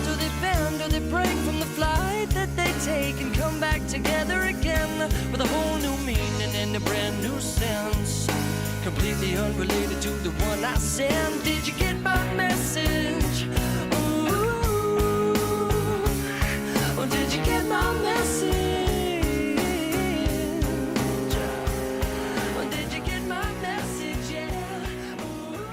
Do they bend or they break from the flight that they take and come back together again with a whole new meaning and a brand new sense, completely unrelated to the one I sent? Did you get my message? Ooh, or did you get my message? Or did you get my message? Yeah. Ooh.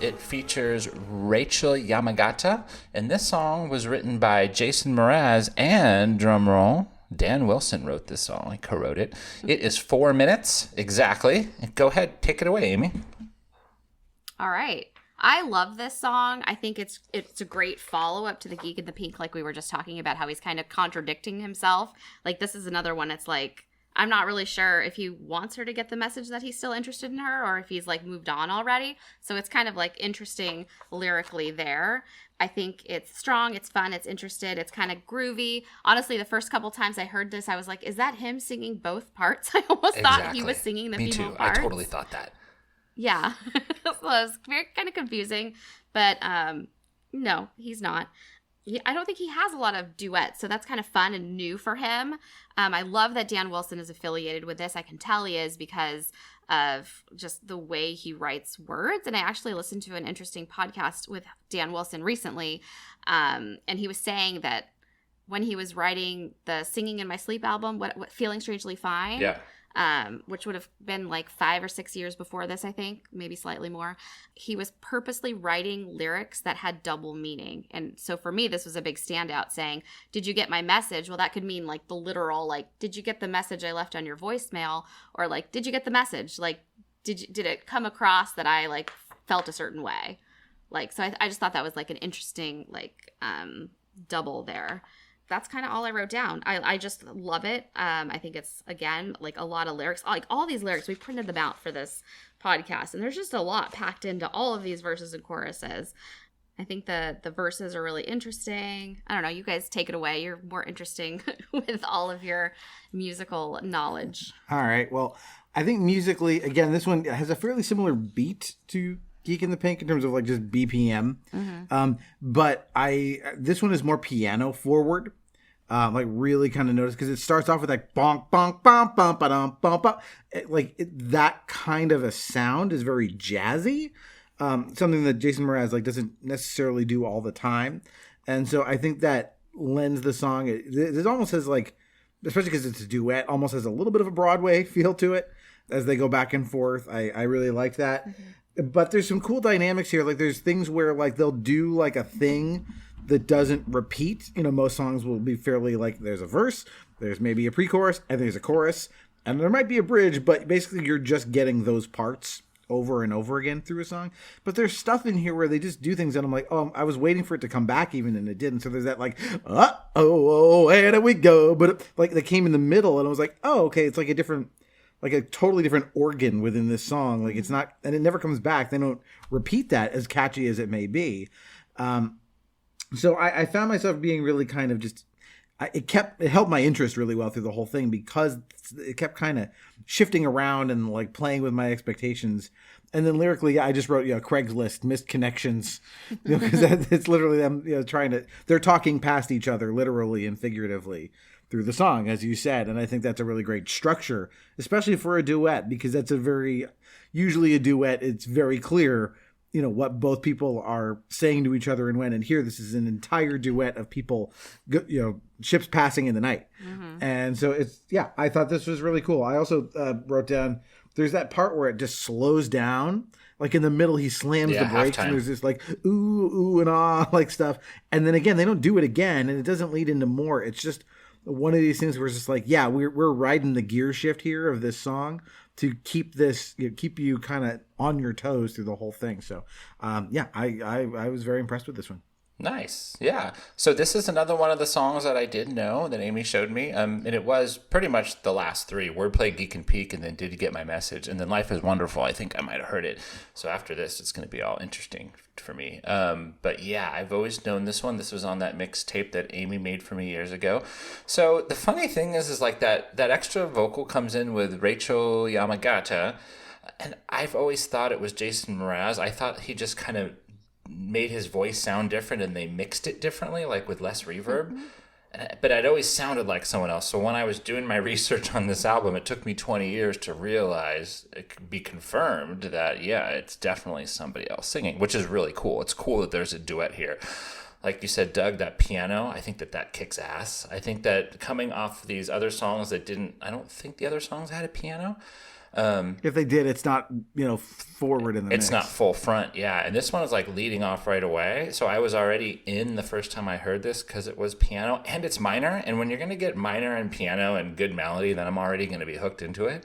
It features Rachel Yamagata, and this song was written by Jason Mraz and, drumroll, Dan Wilson wrote this song. He co-wrote it. It is 4 minutes exactly. Go ahead, take it away, Amy. All right. I love this song. I think it's a great follow-up to the Geek in the Pink, like we were just talking about, how he's kind of contradicting himself. Like, this is another one. It's like, I'm not really sure if he wants her to get the message that he's still interested in her or if he's like moved on already. So it's kind of like interesting lyrically there. I think it's strong, it's fun, it's interested, it's kind of groovy. Honestly, the first couple times I heard this, I was like, is that him singing both parts? I almost thought he was singing the female parts. I totally thought that. Yeah. So it was very kind of confusing, but no, he's not. I don't think he has a lot of duets, so that's kind of fun and new for him. I love that Dan Wilson is affiliated with this. I can tell he is because of just the way he writes words. And I actually listened to an interesting podcast with Dan Wilson recently, and he was saying that when he was writing the Singing in My Sleep album, what Feeling Strangely Fine, which would have been like 5 or 6 years before this, I think, maybe slightly more, he was purposely writing lyrics that had double meaning. And so for me, this was a big standout, saying, did you get my message? Well, that could mean like the literal, like, did you get the message I left on your voicemail? Or like, did you get the message? Like, did it come across that I like felt a certain way? Like, so I just thought that was like an interesting like double there. That's kind of all I wrote down. I just love it. I think it's, again, like a lot of lyrics. Like all these lyrics, we printed them out for this podcast, and there's just a lot packed into all of these verses and choruses. I think the verses are really interesting. I don't know. You guys take it away. You're more interesting with all of your musical knowledge. All right. Well, I think musically, again, this one has a fairly similar beat to Geek in the Pink in terms of like just BPM. Mm-hmm. But this one is more piano forward. like really kind of notice, because it starts off with like bonk, bonk, bonk, bonk, bonk, bonk, bonk. That kind of a sound is very jazzy. Something that Jason Mraz like doesn't necessarily do all the time. And so I think that lends the song, it almost has like, especially because it's a duet, almost has a little bit of a Broadway feel to it as they go back and forth. I really like that. Mm-hmm. But there's some cool dynamics here. Like there's things where like they'll do like a thing that doesn't repeat. You know, most songs will be fairly like there's a verse, there's maybe a pre-chorus, and there's a chorus, and there might be a bridge, but basically you're just getting those parts over and over again through a song. But there's stuff in here where they just do things and I'm like, oh, I was waiting for it to come back even, and it didn't. So there's that like, where did we go? But like they came in the middle and I was like, oh, okay, it's like a different, like a totally different organ within this song. Like it's not, and it never comes back. They don't repeat that, as catchy as it may be. So I found myself being really kind of just, it held my interest really well through the whole thing, because it kept kind of shifting around and like playing with my expectations. And then lyrically, I just wrote, Craigslist, missed connections, because it's literally them, they're talking past each other literally and figuratively through the song, as you said. And I think that's a really great structure, especially for a duet, because that's usually a duet, it's very clear, what both people are saying to each other and when. And here, this is an entire duet of people, ships passing in the night. Mm-hmm. And so I thought this was really cool. I also wrote down, there's that part where it just slows down. Like in the middle, he slams the brakes, and there's this like, ooh, and ah, like stuff. And then again, they don't do it again, and it doesn't lead into more. It's just one of these things where it's just like, we're riding the gear shift here of this song to keep this, keep you kind of on your toes through the whole thing. So, I was very impressed with this one. Nice. Yeah. So this is another one of the songs that I did know that Amy showed me. And it was pretty much the last three: Wordplay, Geek and Peak, and then Did You Get My Message? And then Life is Wonderful. I think I might have heard it. So after this, it's going to be all interesting for me. But yeah, I've always known this one. This was on that mixtape that Amy made for me years ago. So the funny thing is like that extra vocal comes in with Rachel Yamagata. And I've always thought it was Jason Mraz. I thought he just kind of made his voice sound different and they mixed it differently, like with less reverb. Mm-hmm. But it always sounded like someone else. So when I was doing my research on this album, it took me 20 years to realize, it could be confirmed that, it's definitely somebody else singing, which is really cool. It's cool that there's a duet here. Like you said, Doug, that piano, I think that kicks ass. I think that coming off these other songs I don't think the other songs had a piano. If they did, it's not, forward in the mix. It's not full front, yeah. And this one is like leading off right away. So I was already in the first time I heard this because it was piano and it's minor. And when you're going to get minor and piano and good melody, then I'm already going to be hooked into it.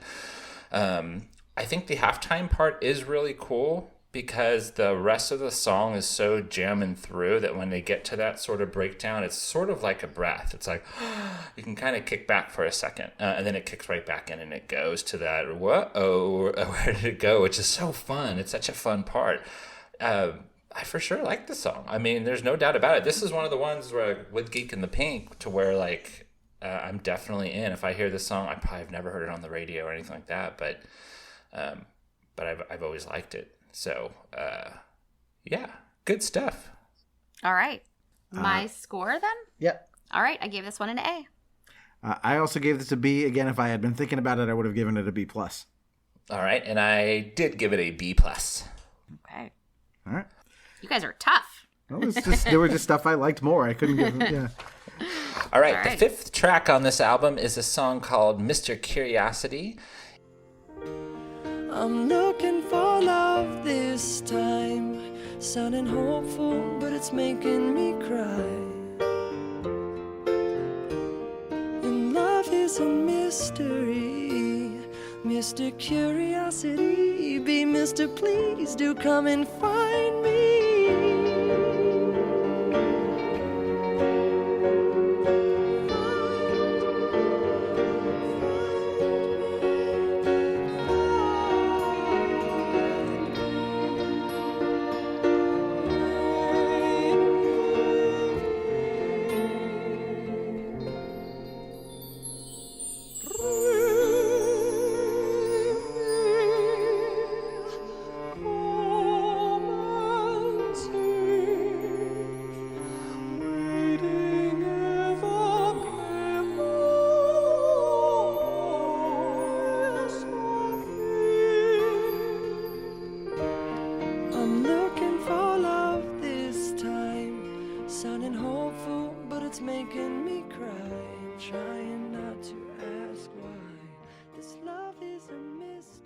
I think the halftime part is really cool, because the rest of the song is so jamming through that when they get to that sort of breakdown, it's sort of like a breath. It's like, you can kind of kick back for a second, and then it kicks right back in, and it goes to that, whoa, where did it go? Which is so fun. It's such a fun part. I for sure like the song. I mean, there's no doubt about it. This is one of the ones where, with Geek and the Pink, to where like, I'm definitely in. If I hear this song, I probably have never heard it on the radio or anything like that, but I've always liked it. So, good stuff. All right. My score then? Yep. All right. I gave this one an A. I also gave this a B. Again, if I had been thinking about it, I would have given it a B+. All right. And I did give it a B+. Okay. All right. You guys are tough. Well, there was just stuff I liked more. I couldn't give them, All right. The fifth track on this album is a song called Mr. Curiosity. I'm looking for love this time, sounding hopeful, but it's making me cry. And love is a mystery, Mr. Curiosity, be Mr. Please do come and find me.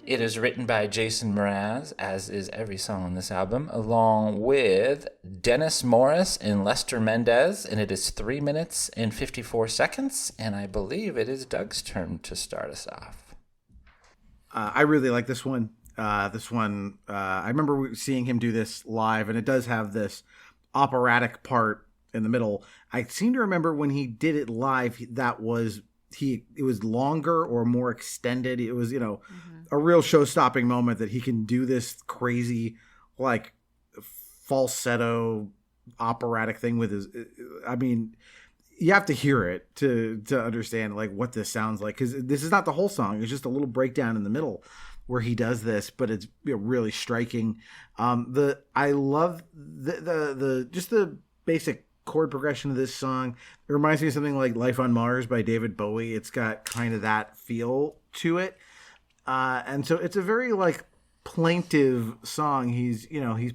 It is written by Jason Mraz, as is every song on this album, along with Dennis Morris and Lester Mendez, and it is 3 minutes and 54 seconds, and I believe it is Doug's turn to start us off. I really like this one. I remember seeing him do this live, and it does have this operatic part in the middle. I seem to remember when he did it live, it was longer or more extended. It was, a real show-stopping moment that he can do this crazy, like, falsetto operatic thing with his. I mean, you have to hear it to understand like what this sounds like, because this is not the whole song. It's just a little breakdown in the middle where he does this, but it's really striking. I love the just the basic chord progression of this song. It reminds me of something like Life on Mars by David Bowie. It's got kind of that feel to it. And so it's a very like plaintive song. He's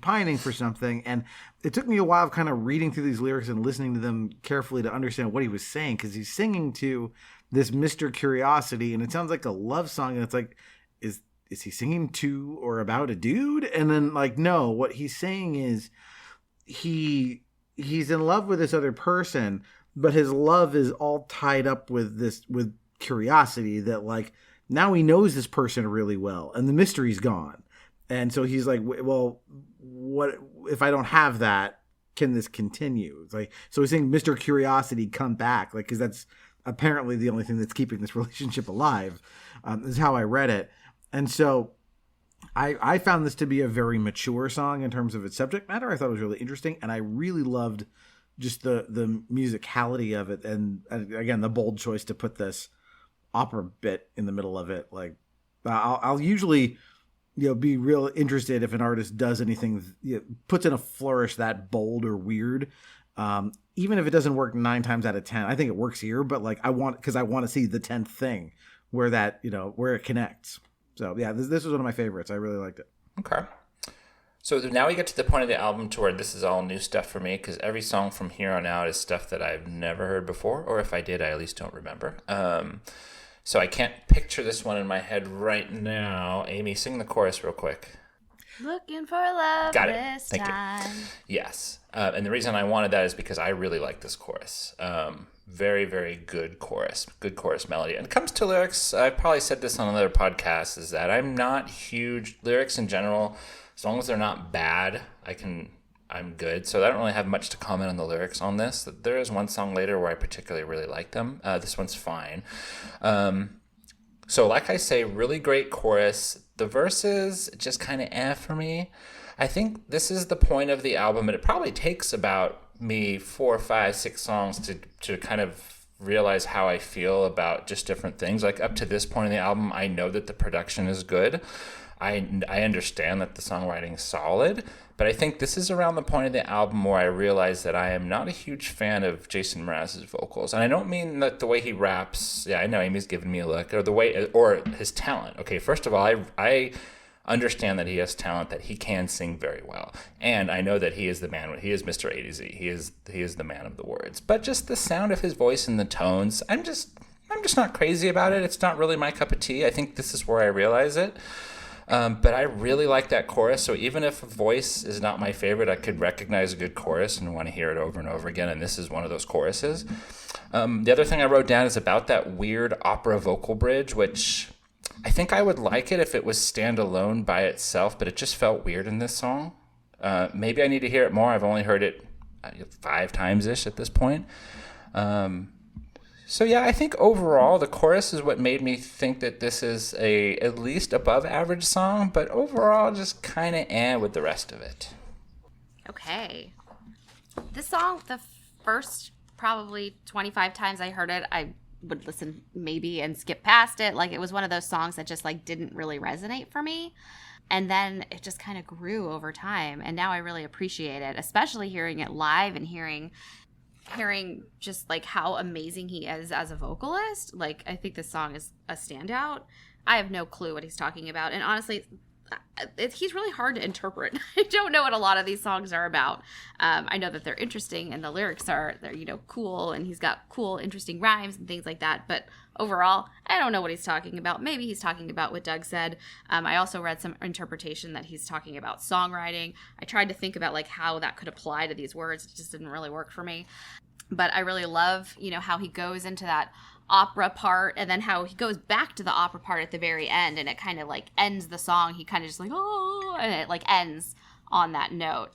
pining for something. And it took me a while of kind of reading through these lyrics and listening to them carefully to understand what he was saying, because he's singing to this Mr. Curiosity, and it sounds like a love song. And it's like, is he singing to or about a dude? And then like, no, what he's saying is he's in love with this other person, but his love is all tied up with curiosity, that like now he knows this person really well and the mystery's gone. And so he's like, well, what if I don't have that? Can this continue? It's like, so he's saying, Mr. Curiosity, come back. Like, cause that's apparently the only thing that's keeping this relationship alive. Is how I read it. And so I found this to be a very mature song in terms of its subject matter. I thought it was really interesting, and I really loved just the musicality of it, and again, the bold choice to put this opera bit in the middle of it. Like, I'll usually be real interested if an artist does anything, puts in a flourish that bold or weird, even if it doesn't work 9 times out of 10. I think it works here, but like I want to see the 10th thing where that where it connects. So yeah, this was one of my favorites. I really liked it. Okay. So now we get to the point of the album to where this is all new stuff for me, because every song from here on out is stuff that I've never heard before, or if I did, I at least don't remember. So I can't picture this one in my head right now. Amy, sing the chorus real quick. Looking for love Got it. this Thank time. You. Yes. And the reason I wanted that is because I really like this chorus. Very, very good chorus melody. And it comes to lyrics, I've probably said this on another podcast, is that I'm not huge. Lyrics in general, as long as they're not bad, I'm good. So I don't really have much to comment on the lyrics on this. There is one song later where I particularly really like them. This one's fine. So like I say, really great chorus. The verses just kind of for me. I think this is the point of the album, and it probably takes about me 4, 5, 6 songs to kind of realize how I feel about just different things. Like up to this point in the album, I know that the production is good. I understand that the songwriting is solid, but I think this is around the point of the album where I realize that I am not a huge fan of Jason Mraz's vocals. And I don't mean that the way he raps, yeah, I know Amy's giving me a look, or his talent. Okay, first of all, I understand that he has talent, that he can sing very well. And I know that he is the man, he is Mr. A to Z. He is the man of the words. But just the sound of his voice and the tones, I'm just not crazy about it. It's not really my cup of tea. I think this is where I realize it. But I really like that chorus. So even if a voice is not my favorite, I could recognize a good chorus and want to hear it over and over again. And this is one of those choruses. The other thing I wrote down is about that weird opera vocal bridge, which I think I would like it if it was standalone by itself, but it just felt weird in this song. Maybe I need to hear it more. I've only heard it 5 times-ish at this point. So yeah, I think overall the chorus is what made me think that this is a at least above average song, but overall just kind of with the rest of it. Okay. This song, the first probably 25 times I heard it, I would listen maybe and skip past it. Like, it was one of those songs that just like didn't really resonate for me. And then it just kind of grew over time. And now I really appreciate it, especially hearing it live and hearing just like how amazing he is as a vocalist. Like, I think this song is a standout. I have no clue what he's talking about. And honestly, he's really hard to interpret. I don't know what a lot of these songs are about. I know that they're interesting and the lyrics they're cool, and he's got cool, interesting rhymes and things like that. But overall, I don't know what he's talking about. Maybe he's talking about what Doug said. I also read some interpretation that he's talking about songwriting. I tried to think about like how that could apply to these words. It just didn't really work for me. But I really love, how he goes into that opera part and then how he goes back to the opera part at the very end, and it kind of like ends the song. He kind of just like, oh, and it like ends on that note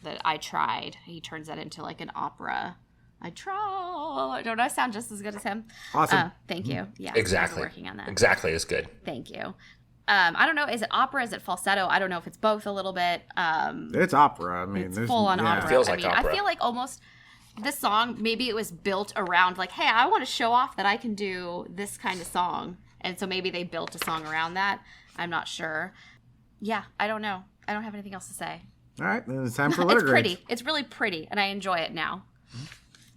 that I tried. He turns that into like an opera. I try. Don't I sound just as good as him? Awesome. Thank you. Yeah. Exactly. Working on that. Exactly is good. Thank you. I don't know. Is it opera? Is it falsetto? I don't know if it's both a little bit. It's opera. I mean, it's full on opera. It feels like opera. I feel like almost this song, maybe it was built around like, hey, I want to show off that I can do this kind of song. And so maybe they built a song around that. I'm not sure. Yeah, I don't know. I don't have anything else to say. All right, then it's time for letter It's grades. pretty. It's really pretty, and I enjoy it now.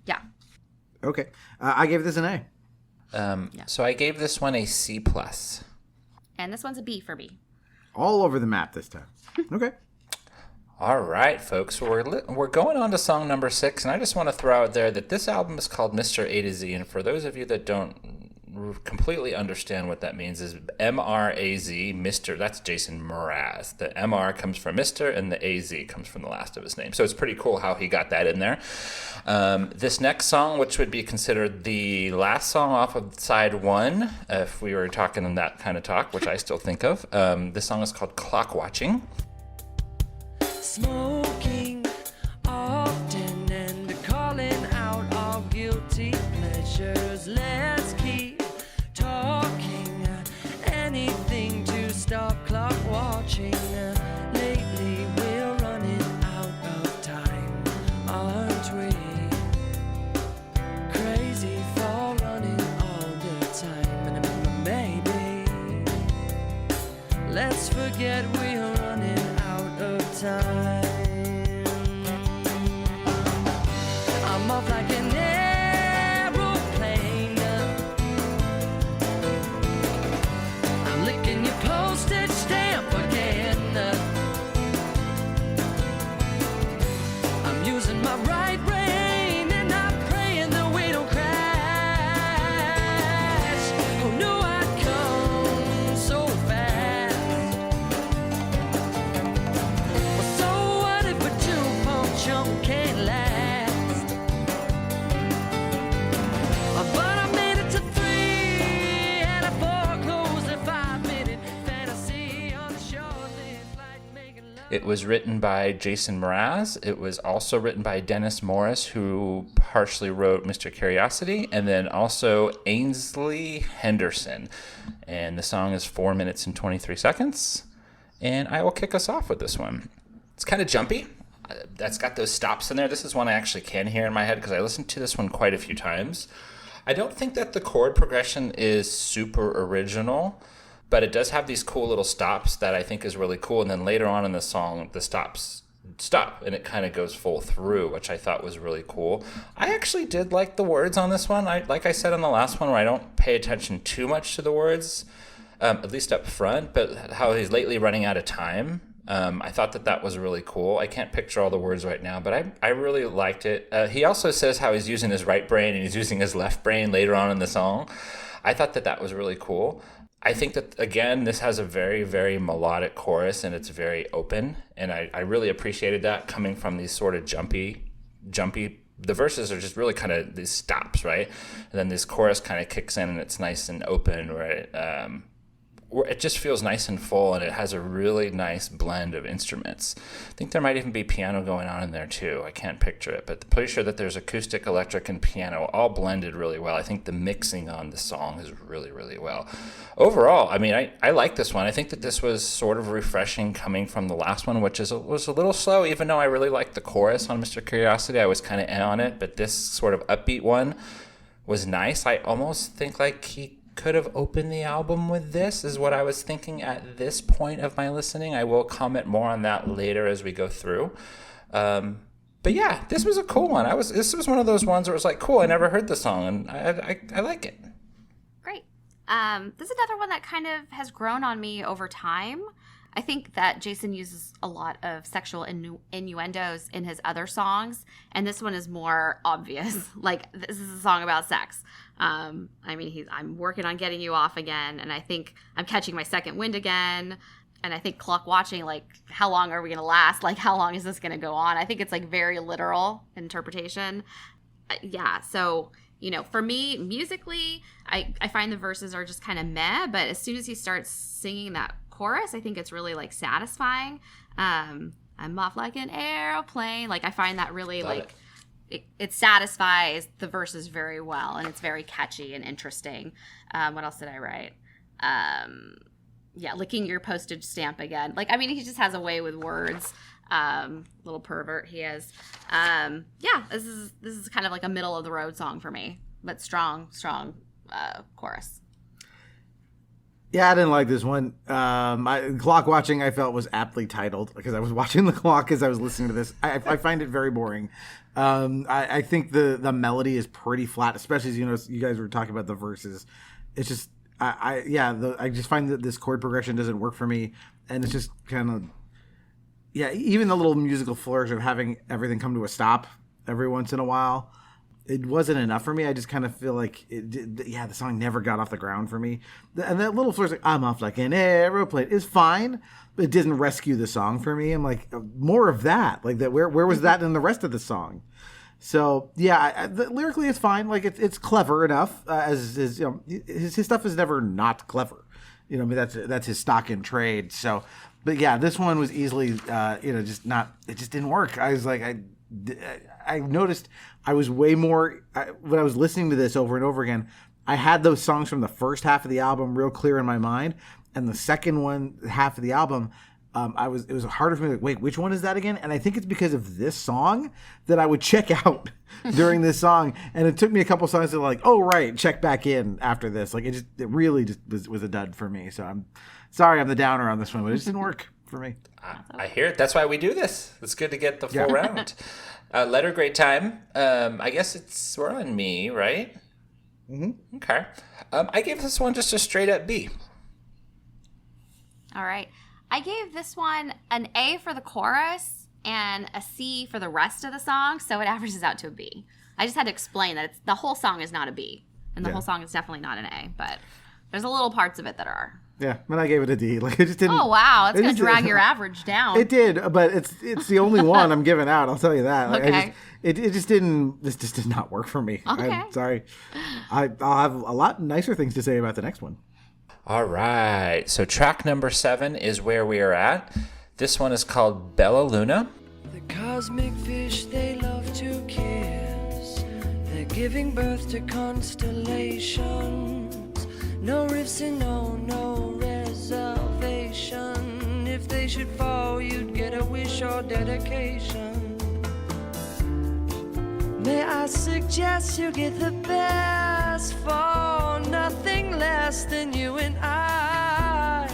Yeah. Okay. I gave this an A. So I gave this one a C+. And this one's a B for me. All over the map this time. Okay. All right, folks. We're going on to song number 6, and I just want to throw out there that this album is called Mr. A to Z, and for those of you that don't completely understand what that means, is M-R-A-Z, Mr. That's Jason Mraz. The M-R comes from Mr. and the A-Z comes from the last of his name. So it's pretty cool how he got that in there. This next song, which would be considered the last song off of side 1, if we were talking in that kind of talk, which I still think of, this song is called Clock Watching. Smoking often and calling out all guilty pleasures. Let's keep talking, anything to stop clock watching. Lately we're running out of time, aren't we? Crazy for running all the time, and maybe let's forget we're running out of time. I'm off like an aeroplane. I'm licking your postage stamp again. I'm using my right brain and I'm praying that we don't crash. Who knew I'd come so fast? Well, so what if a two-pump jump can't last? But I made it to 3 and I foreclosed a 5-minute fantasy on the short-lived flight making love. It was written by Jason Mraz. It was also written by Dennis Morris, who partially wrote Mr. Curiosity, and then also Ainsley Henderson. And the song is 4 minutes and 23 seconds. And I will kick us off with this one. It's kind of jumpy. That's got those stops in there. This is one I actually can hear in my head because I listened to this one quite a few times. I don't think that the chord progression is super original, but it does have these cool little stops that I think is really cool. And then later on in the song, the stops stop and it kind of goes full through, which I thought was really cool. I actually did like the words on this one. Like I said on the last one, where I don't pay attention too much to the words, at least up front, but how he's lately running out of time. I thought that was really cool. I can't picture all the words right now, but I really liked it. He also says how he's using his right brain and he's using his left brain later on in the song. I thought that was really cool. I think that, again, this has a very, very melodic chorus and it's very open. And I really appreciated that coming from these sort of jumpy. The verses are just really kind of these stops, right? And then this chorus kind of kicks in and it's nice and open, right? Where it just feels nice and full, and it has a really nice blend of instruments. I think there might even be piano going on in there too. I can't picture it, but pretty sure that there's acoustic, electric, and piano all blended really well. I think the mixing on the song is really, really well. Overall, I mean, I like this one. I think that this was sort of refreshing coming from the last one, which was a little slow, even though I really liked the chorus on Mr. Curiosity. I was kind of in on it, but this sort of upbeat one was nice. I almost think like he could have opened the album with this, is what I was thinking at this point of my listening. I will comment more on that later as we go through. But yeah, this was a cool one. This was one of those ones where it was like, cool, I never heard the song, and I like it. Great. This is another one that kind of has grown on me over time. I think that Jason uses a lot of sexual innuendos in his other songs, and this one is more obvious. Like, this is a song about sex. I mean, I'm working on getting you off again, and I think I'm catching my second wind again. And I think clock watching, like, how long are we going to last? Like, how long is this going to go on? I think it's, like, very literal interpretation. Yeah, so, you know, for me, musically, I find the verses are just kind of meh, but as soon as he starts singing that chorus, I think it's really, like, satisfying. I'm off like an airplane. Like, I find that really, it satisfies the verses very well, and it's very catchy and interesting. What else did I write? Yeah, licking your postage stamp again. Like, I mean, he just has a way with words. Little pervert he is. Yeah, this is kind of like a middle of the road song for me, but strong chorus. Yeah, I didn't like this one. Clock watching, I felt, was aptly titled because I was watching the clock as I was listening to this. I find it very boring. I think the melody is pretty flat, especially as, you know, you guys were talking about the verses. It's just I just find that this chord progression doesn't work for me, and it's just kind of even the little musical flourish of having everything come to a stop every once in a while, it wasn't enough for me. I just kind of feel like the song never got off the ground for me. And that little flourish, like, I'm off like an aeroplane, is fine, but it didn't rescue the song for me. I'm like, more of that. Like, that. Where was that in the rest of the song? So lyrically it's fine. Like, it's clever enough. As you know, his stuff is never not clever. You know, I mean, that's his stock in trade. So, but yeah, this one was easily just not. It just didn't work. I was like, I noticed I was way more when I was listening to this over and over again. I had those songs from the first half of the album real clear in my mind, and the second half of the album. It was harder for me to, wait, which one is that again? And I think it's because of this song that I would check out during this song. And it took me a couple songs to, like, oh, right, check back in after this. Like, it really just was a dud for me. So I'm sorry I'm the downer on this one, but it just didn't work for me. I hear it. That's why we do this. It's good to get the full round. Letter grade time. I guess we're on me, right? Mm-hmm. Okay. I gave this one just a straight up B. All right. I gave this one an A for the chorus and a C for the rest of the song, so it averages out to a B. I just had to explain that the whole song is not a B, and the whole song is definitely not an A, but there's a little parts of it that are. Yeah, and I gave it a D. Like, it just didn't. Oh wow, it's gonna drag your average down. It did, but it's the only one I'm giving out. I'll tell you that. Like, okay. It just didn't. This just did not work for me. Okay. I'm sorry. I'll have a lot nicer things to say about the next one. All right, so track number 7 is where we are at. This one is called Bella Luna. The cosmic fish, they love to kiss. They're giving birth to constellations. No rifts and no reservation. If they should fall, you'd get a wish or dedication. May I suggest you get the best for nothing less than you and I.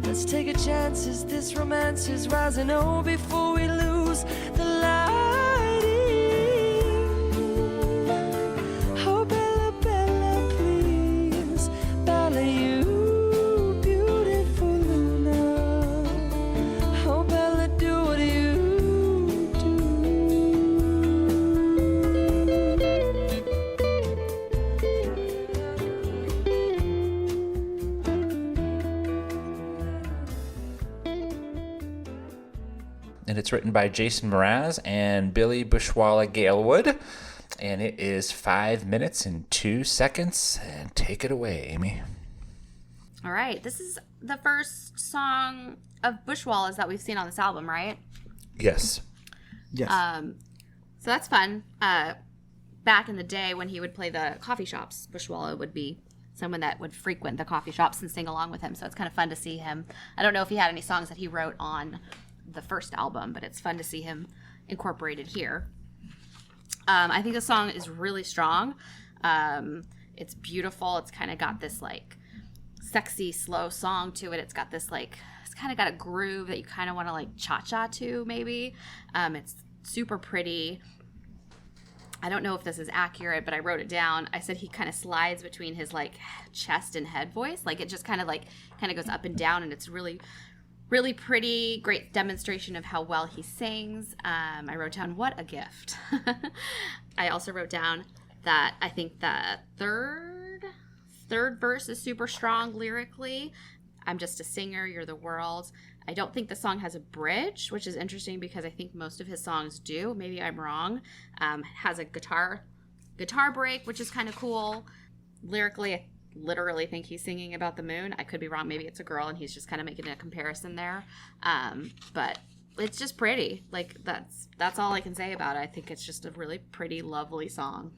Let's take a chance as this romance is rising. Oh, before we lose the lighting. Oh, Bella, Bella, please. Bella, you beautiful Luna. Oh, Bella, do what you do. And it's written by Jason Mraz and Billy Bushwalla Galewood. And it is 5 minutes and 2 seconds. And take it away, Amy. All right, this is the first song of Bushwalla's that we've seen on this album, right? Yes. Yes. So that's fun. Back in the day when he would play the coffee shops, Bushwalla would be someone that would frequent the coffee shops and sing along with him. So it's kind of fun to see him. I don't know if he had any songs that he wrote on the first album, but it's fun to see him incorporated here. I think the song is really strong. It's beautiful. It's kind of got this like sexy, slow song to it. It's got this like, it's kind of got a groove that you kind of want to like cha-cha to maybe. It's super pretty. I don't know if this is accurate, but I wrote it down. I said he kind of slides between his like chest and head voice. Like it just kind of goes up and down, and it's really, Really pretty, great demonstration of how well he sings. I wrote down, what a gift. I also wrote down that I think the third verse is super strong lyrically. I'm just a singer, you're the world. I don't think the song has a bridge, which is interesting because I think most of his songs do. Maybe I'm wrong. Has a guitar break, which is kind of cool. Lyrically, I literally think he's singing about the moon. I could be wrong. Maybe it's a girl and he's just kind of making a comparison there. But it's just pretty. Like, that's all I can say about it. I think it's just a really pretty, lovely song.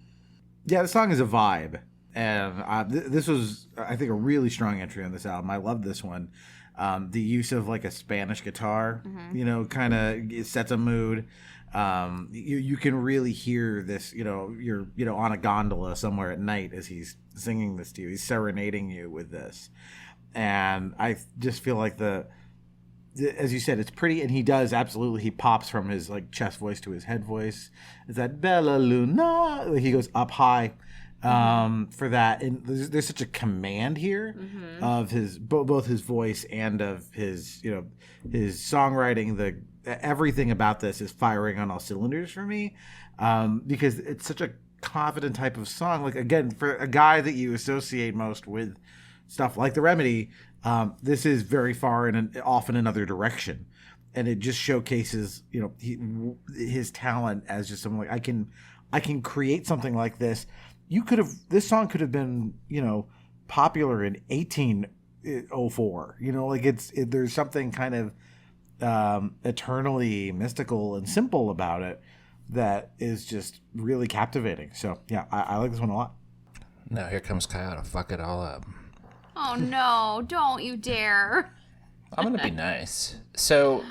Yeah, the song is a vibe. And this was, I think, a really strong entry on this album. I love this one. The use of like a Spanish guitar, kind of sets a mood. You can really hear this, you're on a gondola somewhere at night as he's singing this to you. He's serenading you with this. And I just feel like as you said, it's pretty, and he does absolutely, he pops from his like chest voice to his head voice. It's that Bella Luna, he goes up high. For that, and there's such a command here of his both his voice and of his his songwriting. Everything about this is firing on all cylinders for me, because it's such a confident type of song. Like, again, for a guy that you associate most with stuff like The Remedy, this is very far and often another direction, and it just showcases his talent as just someone like, I can create something like this. This song could have been, popular in 1804. There's something kind of eternally mystical and simple about it that is just really captivating. So yeah, I like this one a lot. Now here comes Kyle to fuck it all up. Oh no, don't you dare. I'm going to be nice. So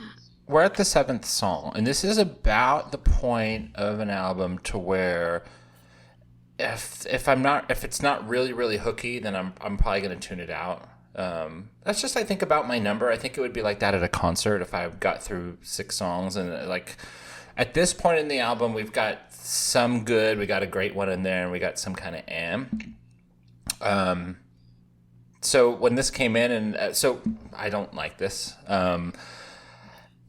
we're at the 7th song, and this is about the point of an album to where if it's not really, really hooky, then I'm probably going to tune it out. That's just, I think, about my number. I think it would be like that at a concert if I got through 6 songs. And like at this point in the album, we've got some good, we got a great one in there, and we got some kind of So when this came in, and so I don't like this.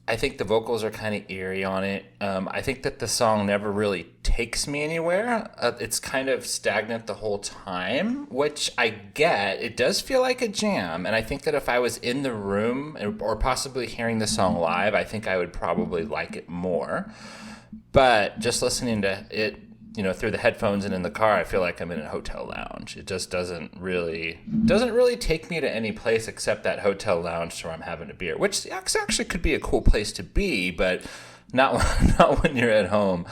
I think the vocals are kind of eerie on it. I think that the song never really takes me anywhere. It's kind of stagnant the whole time, which I get. It does feel like a jam, and I think that if I was in the room or possibly hearing the song live, I think I would probably like it more. But just listening to it, through the headphones and in the car, I feel like I'm in a hotel lounge. It just doesn't really take me to any place except that hotel lounge where I'm having a beer, which actually could be a cool place to be, but not when you're at home.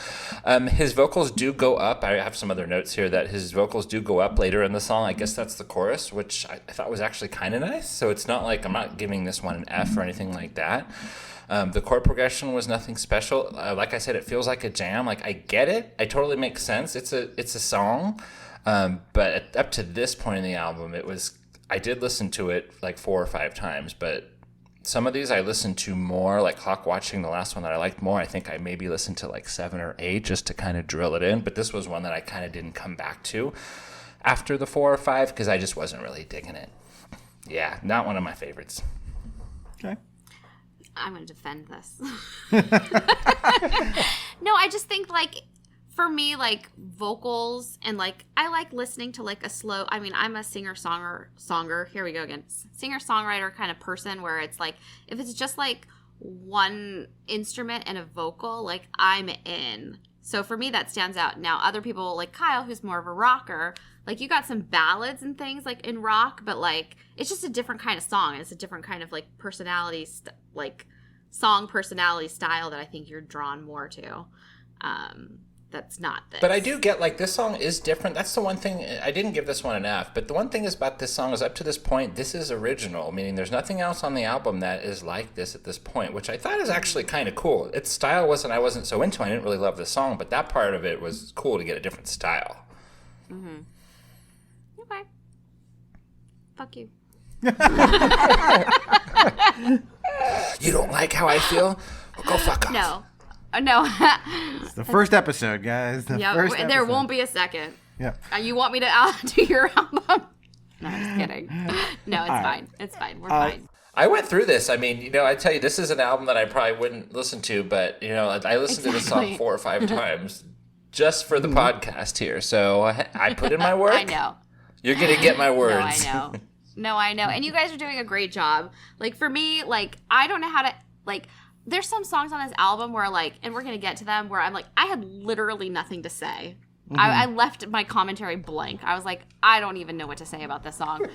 His vocals do go up. I have some other notes here that his vocals do go up later in the song. I guess that's the chorus, which I thought was actually kind of nice. So it's not like I'm not giving this one an F or anything like that. The chord progression was nothing special. Like I said, it feels like a jam. Like, I get it. It totally makes sense. It's a song. But up to this point in the album, I did listen to it like 4 or 5 times, but some of these I listened to more, like Clock Watching, the last one that I liked more. I think I maybe listened to like 7 or 8 just to kind of drill it in. But this was one that I kind of didn't come back to after the 4 or 5 because I just wasn't really digging it. Yeah, not one of my favorites. Okay. I'm going to defend this. No, I just think, like, for me, like, vocals and, like, I like listening to, like, a slow, I mean, I'm a singer-songwriter, here we go again, singer-songwriter kind of person where it's, like, if it's just, like, one instrument and a vocal, like, I'm in. So for me, that stands out. Now, other people, like Kyle, who's more of a rocker, like, you got some ballads and things, like, in rock, but, like, it's just a different kind of song. It's a different kind of, like, personality, song personality style that I think you're drawn more to. That's not this. But I do get, like, this song is different. That's the one thing. I didn't give this one an F, but the one thing is about this song is up to this point, this is original, meaning there's nothing else on the album that is like this at this point, which I thought is actually kind of cool. Its style I wasn't so into. I didn't really love the song, but that part of it was cool to get a different style. Mm-hmm. Okay. Fuck you. You don't like how I feel? Well, go fuck off. No. It's the first episode, guys. There won't be a second. Yeah. You want me to do your album? No, I'm just kidding. No, it's fine. It's fine. We're fine. I went through this. I mean, I tell you, this is an album that I probably wouldn't listen to, but, I listened to this song 4 or 5 times just for the podcast here. So I put in my work. I know. You're going to get my words. No, I know. No, I know. And you guys are doing a great job. Like, for me, like, I don't know how to, like, there's some songs on this album where, like, and we're going to get to them, where I'm like, I had literally nothing to say. I left my commentary blank. I was like, I don't even know what to say about this song.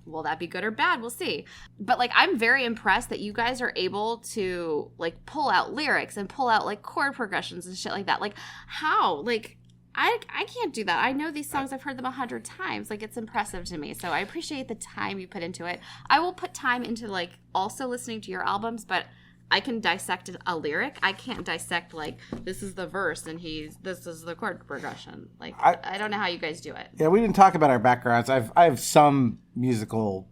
Will that be good or bad? We'll see. But, like, I'm very impressed that you guys are able to, like, pull out lyrics and pull out, like, chord progressions and shit like that. Like, how? Like, I can't do that. I know these songs. I've heard them 100 times. Like, it's impressive to me. So I appreciate the time you put into it. I will put time into, like, also listening to your albums, but I can dissect a lyric. I can't dissect, like, this is the verse and this is the chord progression. Like, I don't know how you guys do it. Yeah, we didn't talk about our backgrounds. I have some musical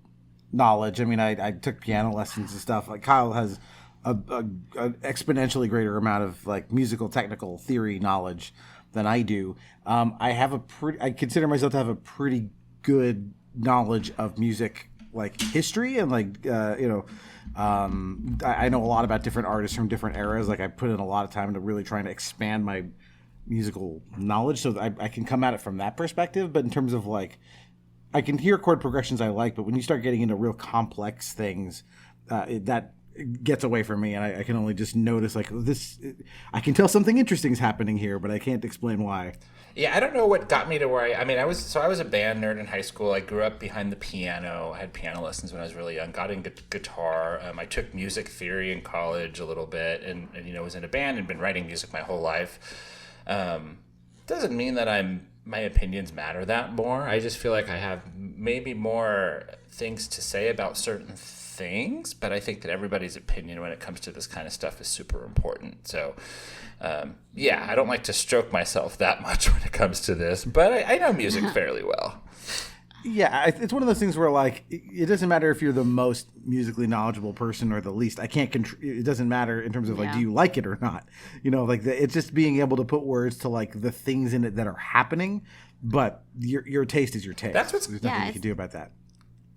knowledge. I mean, I took piano lessons and stuff. Like, Kyle has an exponentially greater amount of, like, musical technical theory knowledge than I do. I consider myself to have a pretty good knowledge of music, like, history and, like, I know a lot about different artists from different eras. Like, I put in a lot of time into really trying to expand my musical knowledge, so I can come at it from that perspective. But in terms of, like, I can hear chord progressions I like, but when you start getting into real complex things, that gets away from me, and I can only just notice, like, this. I can tell something interesting is happening here, but I can't explain why. Yeah, I don't know what got me to where I was a band nerd in high school. I grew up behind the piano. I had piano lessons when I was really young. Got into guitar. I took music theory in college a little bit, and was in a band and been writing music my whole life. Doesn't mean that my opinions matter that more. I just feel like I have maybe more things to say about certain things, but I think that everybody's opinion when it comes to this kind of stuff is super important. So, I don't like to stroke myself that much when it comes to this, but I know music fairly well. Yeah, it's one of those things where, like, it doesn't matter if you're the most musically knowledgeable person or the least. It doesn't matter in terms of, like, do you like it or not? Like, it's just being able to put words to, like, the things in it that are happening, but your taste is your taste. There's nothing you can do about that.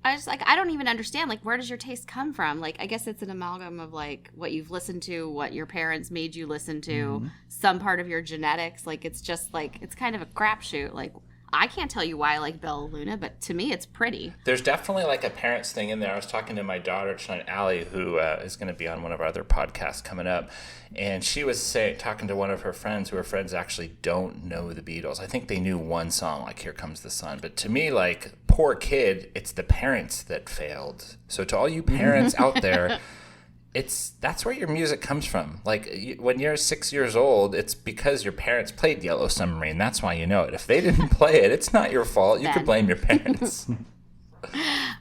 I just, like, I don't even understand, like, where does your taste come from? Like, I guess it's an amalgam of, like, what you've listened to, what your parents made you listen to, some part of your genetics. Like, it's just, like, it's kind of a crapshoot. Like, I can't tell you why I like Bella Luna, but to me, it's pretty. There's definitely, like, a parents thing in there. I was talking to my daughter tonight, Allie, who is going to be on one of our other podcasts coming up, and she was talking to one of her friends, who her friends actually don't know the Beatles. I think they knew one song, like Here Comes the Sun. But to me, like, poor kid, it's the parents that failed. So to all you parents out there, that's where your music comes from. Like, when you're 6 years old, it's because your parents played Yellow Submarine. That's why you know it. If they didn't play it, it's not your fault. You could blame your parents.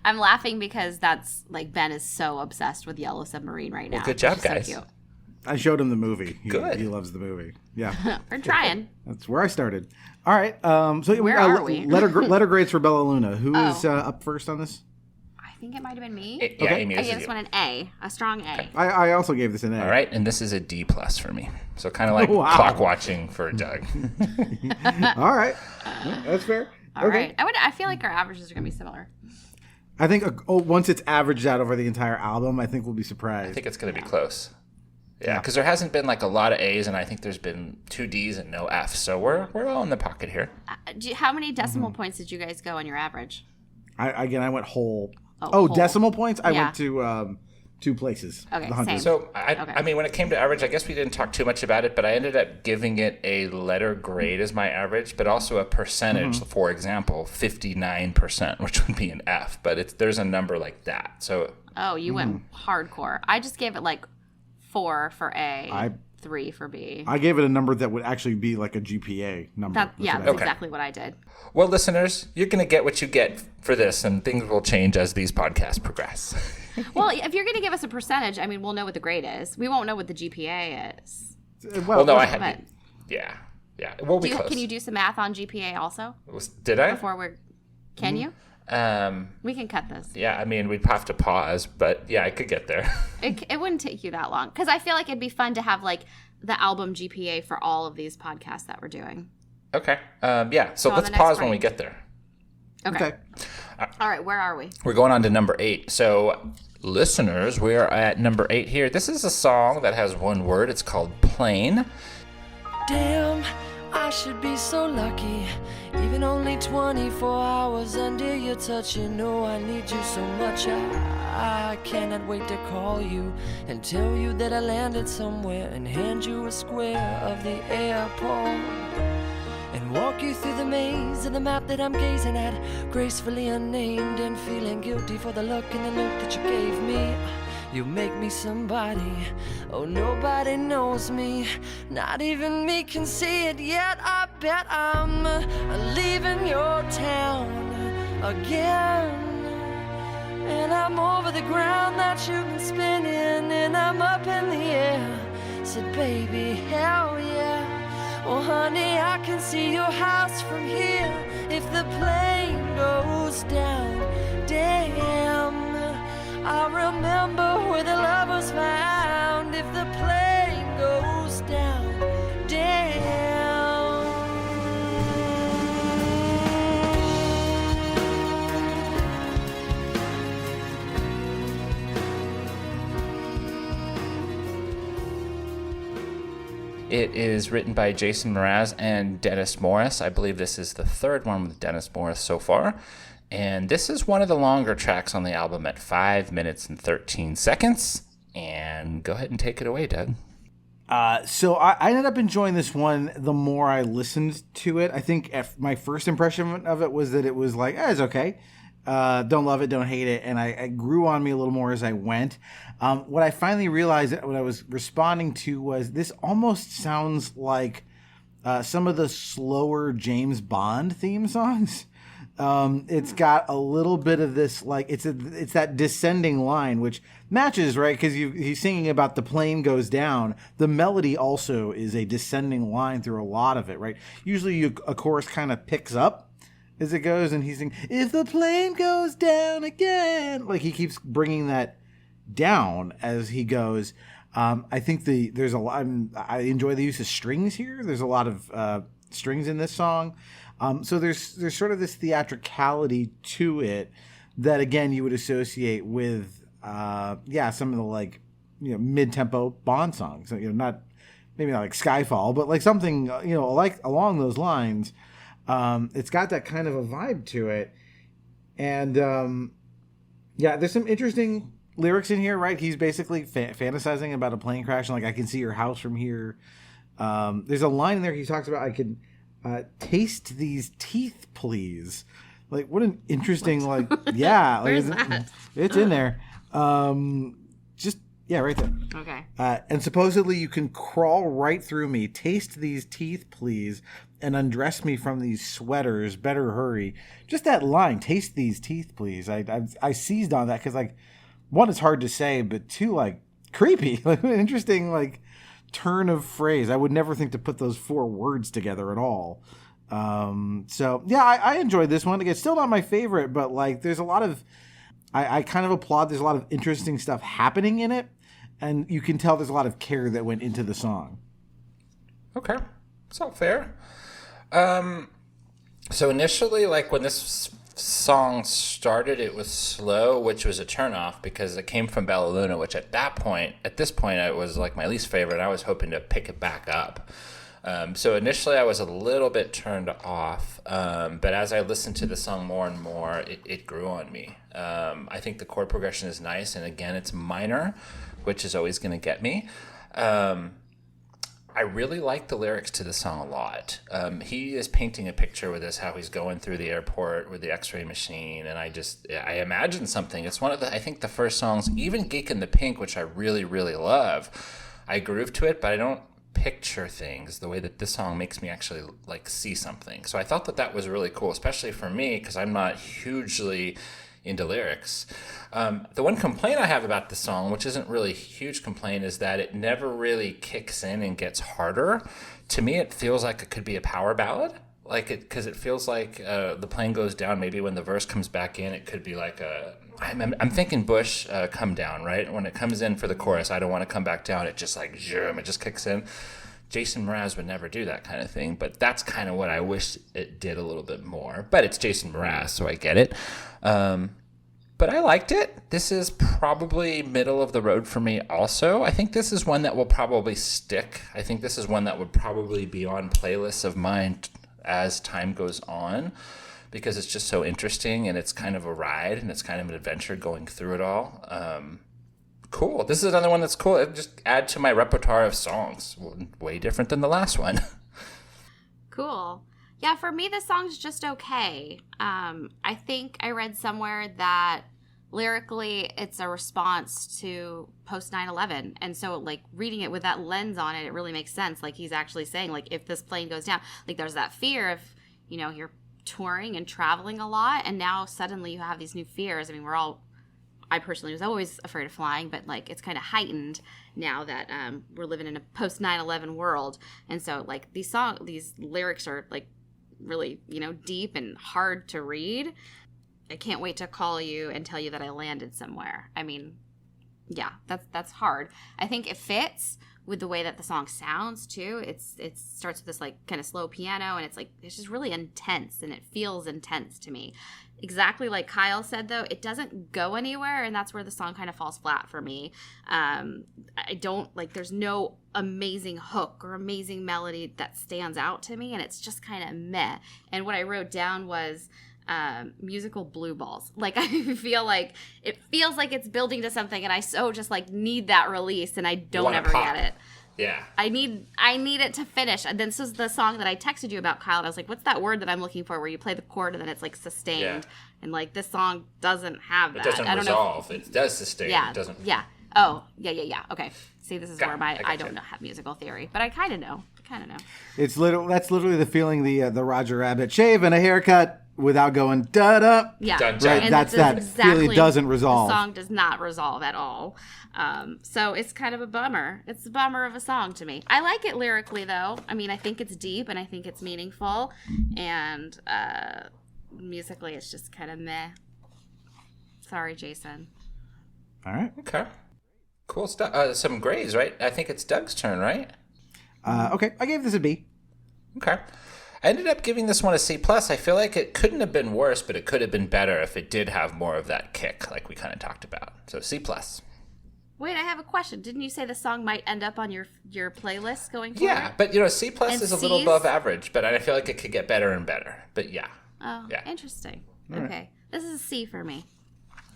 I'm laughing because that's, like, Ben is so obsessed with Yellow Submarine right now. Well, good job, guys. So cute. I showed him the movie. Good. He loves the movie. Yeah. We're trying. That's where I started. All right. So where are we? Letter grades for Bella Luna. Who is up first on this? I think it might have been me. Amy, I gave this one an A, a strong A. Okay. I also gave this an A. All right, and this is a D+ for me. So kind of like clock watching for Doug. All right. That's fair. All right. I feel like our averages are going to be similar. I think once it's averaged out over the entire album, I think we'll be surprised. I think it's going to be close. Yeah, because there hasn't been, like, a lot of A's, and I think there's been 2 D's and no F's. So we're all in the pocket here. How many decimal points did you guys go on your average? I went whole. Whole. Decimal points? I went to 2 places. Okay, same. So, I mean, when it came to average, I guess we didn't talk too much about it, but I ended up giving it a letter grade as my average, but also a percentage. For example, 59%, which would be an F, but there's a number like that. So. Oh, you went hardcore. I just gave it, like, 4 for A, 3 for B. I gave it a number that would actually be like a GPA number. That's exactly what I did. Well, listeners, you're going to get what you get for this, and things will change as these podcasts progress. Well, if you're going to give us a percentage, I mean, we'll know what the grade is. We won't know what the GPA is. Well, no, I had. Yeah. We'll be close. Can you do some math on GPA also? Did I? Can you? We can cut this. Yeah, I mean, we'd have to pause, but yeah, I could get there. It wouldn't take you that long, because I feel like it'd be fun to have, like, the album GPA for all of these podcasts that we're doing. Okay. So let's pause when we get there. Okay. All right, where are we? We're going on to number 8. So listeners, we are at number 8 here. This is a song that has one word. It's called Plain. Damn, I should be so lucky. Even only 24 hours under your touch. You know I need you so much. I cannot wait to call you and tell you that I landed somewhere and hand you a square of the airport and walk you through the maze of the map that I'm gazing at, gracefully unnamed and feeling guilty for the luck in the note that you gave me. You make me somebody, oh nobody knows me, not even me can see it yet. I bet I'm leaving your town again, and I'm over the ground that you've been spinning, and I'm up in the air. Said baby, hell yeah. Well honey, I can see your house from here. If the plane goes down, damn, I remember where the love was found. If the plane goes down, damn. It is written by Jason Mraz and Dennis Morris. I believe this is the third one with Dennis Morris so far. And this is one of the longer tracks on the album at 5 minutes and 13 seconds. And go ahead and take it away, Doug. So I ended up enjoying this one the more I listened to it. I think my first impression of it was that it was like, it's okay. Don't love it, don't hate it. And I grew on me a little more as I went. What I finally realized what I was responding to was this almost sounds like some of the slower James Bond theme songs. It's got a little bit of this, like it's that descending line, which matches, right? Because he's singing about the plane goes down. The melody also is a descending line through a lot of it, right? Usually a chorus kind of picks up as it goes, and he's singing, if the plane goes down again. Like he keeps bringing that down as he goes. I think there's a lot. I enjoy the use of strings here. There's a lot of strings in this song. So there's sort of this theatricality to it that again you would associate with some of the like mid-tempo Bond songs. So, maybe not like Skyfall, but like something like along those lines. It's got that kind of a vibe to it, and there's some interesting lyrics in here, right? He's basically fantasizing about a plane crash, and like I can see your house from here. There's a line in there he talks about I could. Taste these teeth, please. Like, what an interesting, like, yeah. Where's like, that? It's in there. Right there. Okay. And supposedly you can crawl right through me. Taste these teeth, please, and undress me from these sweaters. Better hurry. Just that line, taste these teeth, please. I seized on that because, like, one, it's hard to say, but two, like, creepy. Like, an interesting, like, turn of phrase. I would never think to put those 4 words together at all. I enjoyed this one. Again, it's still not my favorite, but like there's a lot of I kind of applaud there's a lot of interesting stuff happening in it, and you can tell there's a lot of care that went into the song. Okay. It's all fair. So initially, like when this song started, it was slow, which was a turnoff because it came from Bella Luna, which at this point, it was like my least favorite. I was hoping to pick it back up. So initially I was a little bit turned off, but as I listened to the song more and more, it grew on me. I think the chord progression is nice, and again, it's minor, which is always going to get me. I really like the lyrics to the song a lot. He is painting a picture with this, how he's going through the airport with the x-ray machine, and I imagine something. It's one of I think the first songs, even Geek in the Pink, which I really, really love. I groove to it, but I don't picture things the way that this song makes me actually like see something. So I thought that was really cool, especially for me, because I'm not hugely into lyrics. The one complaint I have about the song, which isn't really a huge complaint, is that it never really kicks in and gets harder. To me, it feels like it could be a power ballad, because it feels like the plane goes down. Maybe when the verse comes back in, it could be like I'm thinking Bush, Come Down, right? When it comes in for the chorus, I don't want to come back down. It just like, it just kicks in. Jason Mraz would never do that kind of thing, but that's kind of what I wish it did a little bit more. But it's Jason Mraz, so I get it. But I liked it. This is probably middle of the road for me also. I think this is one that will probably stick. I think this is one that would probably be on playlists of mine as time goes on, because it's just so interesting and it's kind of a ride and it's kind of an adventure going through it all. Cool. This is another one that's cool. It just add to my repertoire of songs. Way different than the last one. Cool. Yeah, for me, the song's just okay. I think I read somewhere that lyrically it's a response to post 9/11. And so, like, reading it with that lens on it, it really makes sense. Like, he's actually saying, like, if this plane goes down, like, there's that fear of, you know, you're touring and traveling a lot, and now suddenly you have these new fears. I mean, I personally was always afraid of flying, but, like, it's kind of heightened now that we're living in a post 9/11 world. And so, like, these lyrics are, like, really, you know, deep and hard to read. I can't wait to call you and tell you that I landed somewhere. I mean, yeah, that's hard. I think it fits with the way that the song sounds too. It starts with this, like, kind of slow piano, and it's just really intense, and it feels intense to me. Exactly like Kyle said, though, it doesn't go anywhere, and that's where the song kind of falls flat for me. I don't, like, there's no amazing hook or amazing melody that stands out to me, and it's just kind of meh. And what I wrote down was musical blue balls. Like, I feel like it feels like it's building to something, and I so just, like, need that release, and I don't ever get it. Yeah. I need it to finish. And then this is the song that I texted you about, Kyle, and I was like, what's that word that I'm looking for where you play the chord and then it's, like, sustained? Yeah. And, like, this song doesn't have that. It doesn't resolve. It does sustain. Yeah. It doesn't. Yeah. Oh, yeah. Okay. See, this is where I don't know, have musical theory, but I kind of know. That's literally the feeling, the Roger Rabbit shave and a haircut without going da-da. Yeah. Dun, Right. dun. And that's that feeling doesn't resolve. The song does not resolve at all. So it's kind of a bummer. It's a bummer of a song to me. I like it lyrically, though. I mean, I think it's deep and I think it's meaningful. And musically, it's just kind of meh. Sorry, Jason. All right. Okay. Cool stuff. Some grays, right? I think it's Doug's turn, right? Okay. I gave this a B. Okay. I ended up giving this one a C+. I feel like it couldn't have been worse, but it could have been better if it did have more of that kick, like we kind of talked about. So C+. Wait, I have a question. Didn't you say the song might end up on your playlist going forward? Yeah, but, you know, C+ And is a little Cs? above average, but I feel like it could get better and better. But yeah. Oh, Yeah. interesting. All right. Okay. This is a C for me.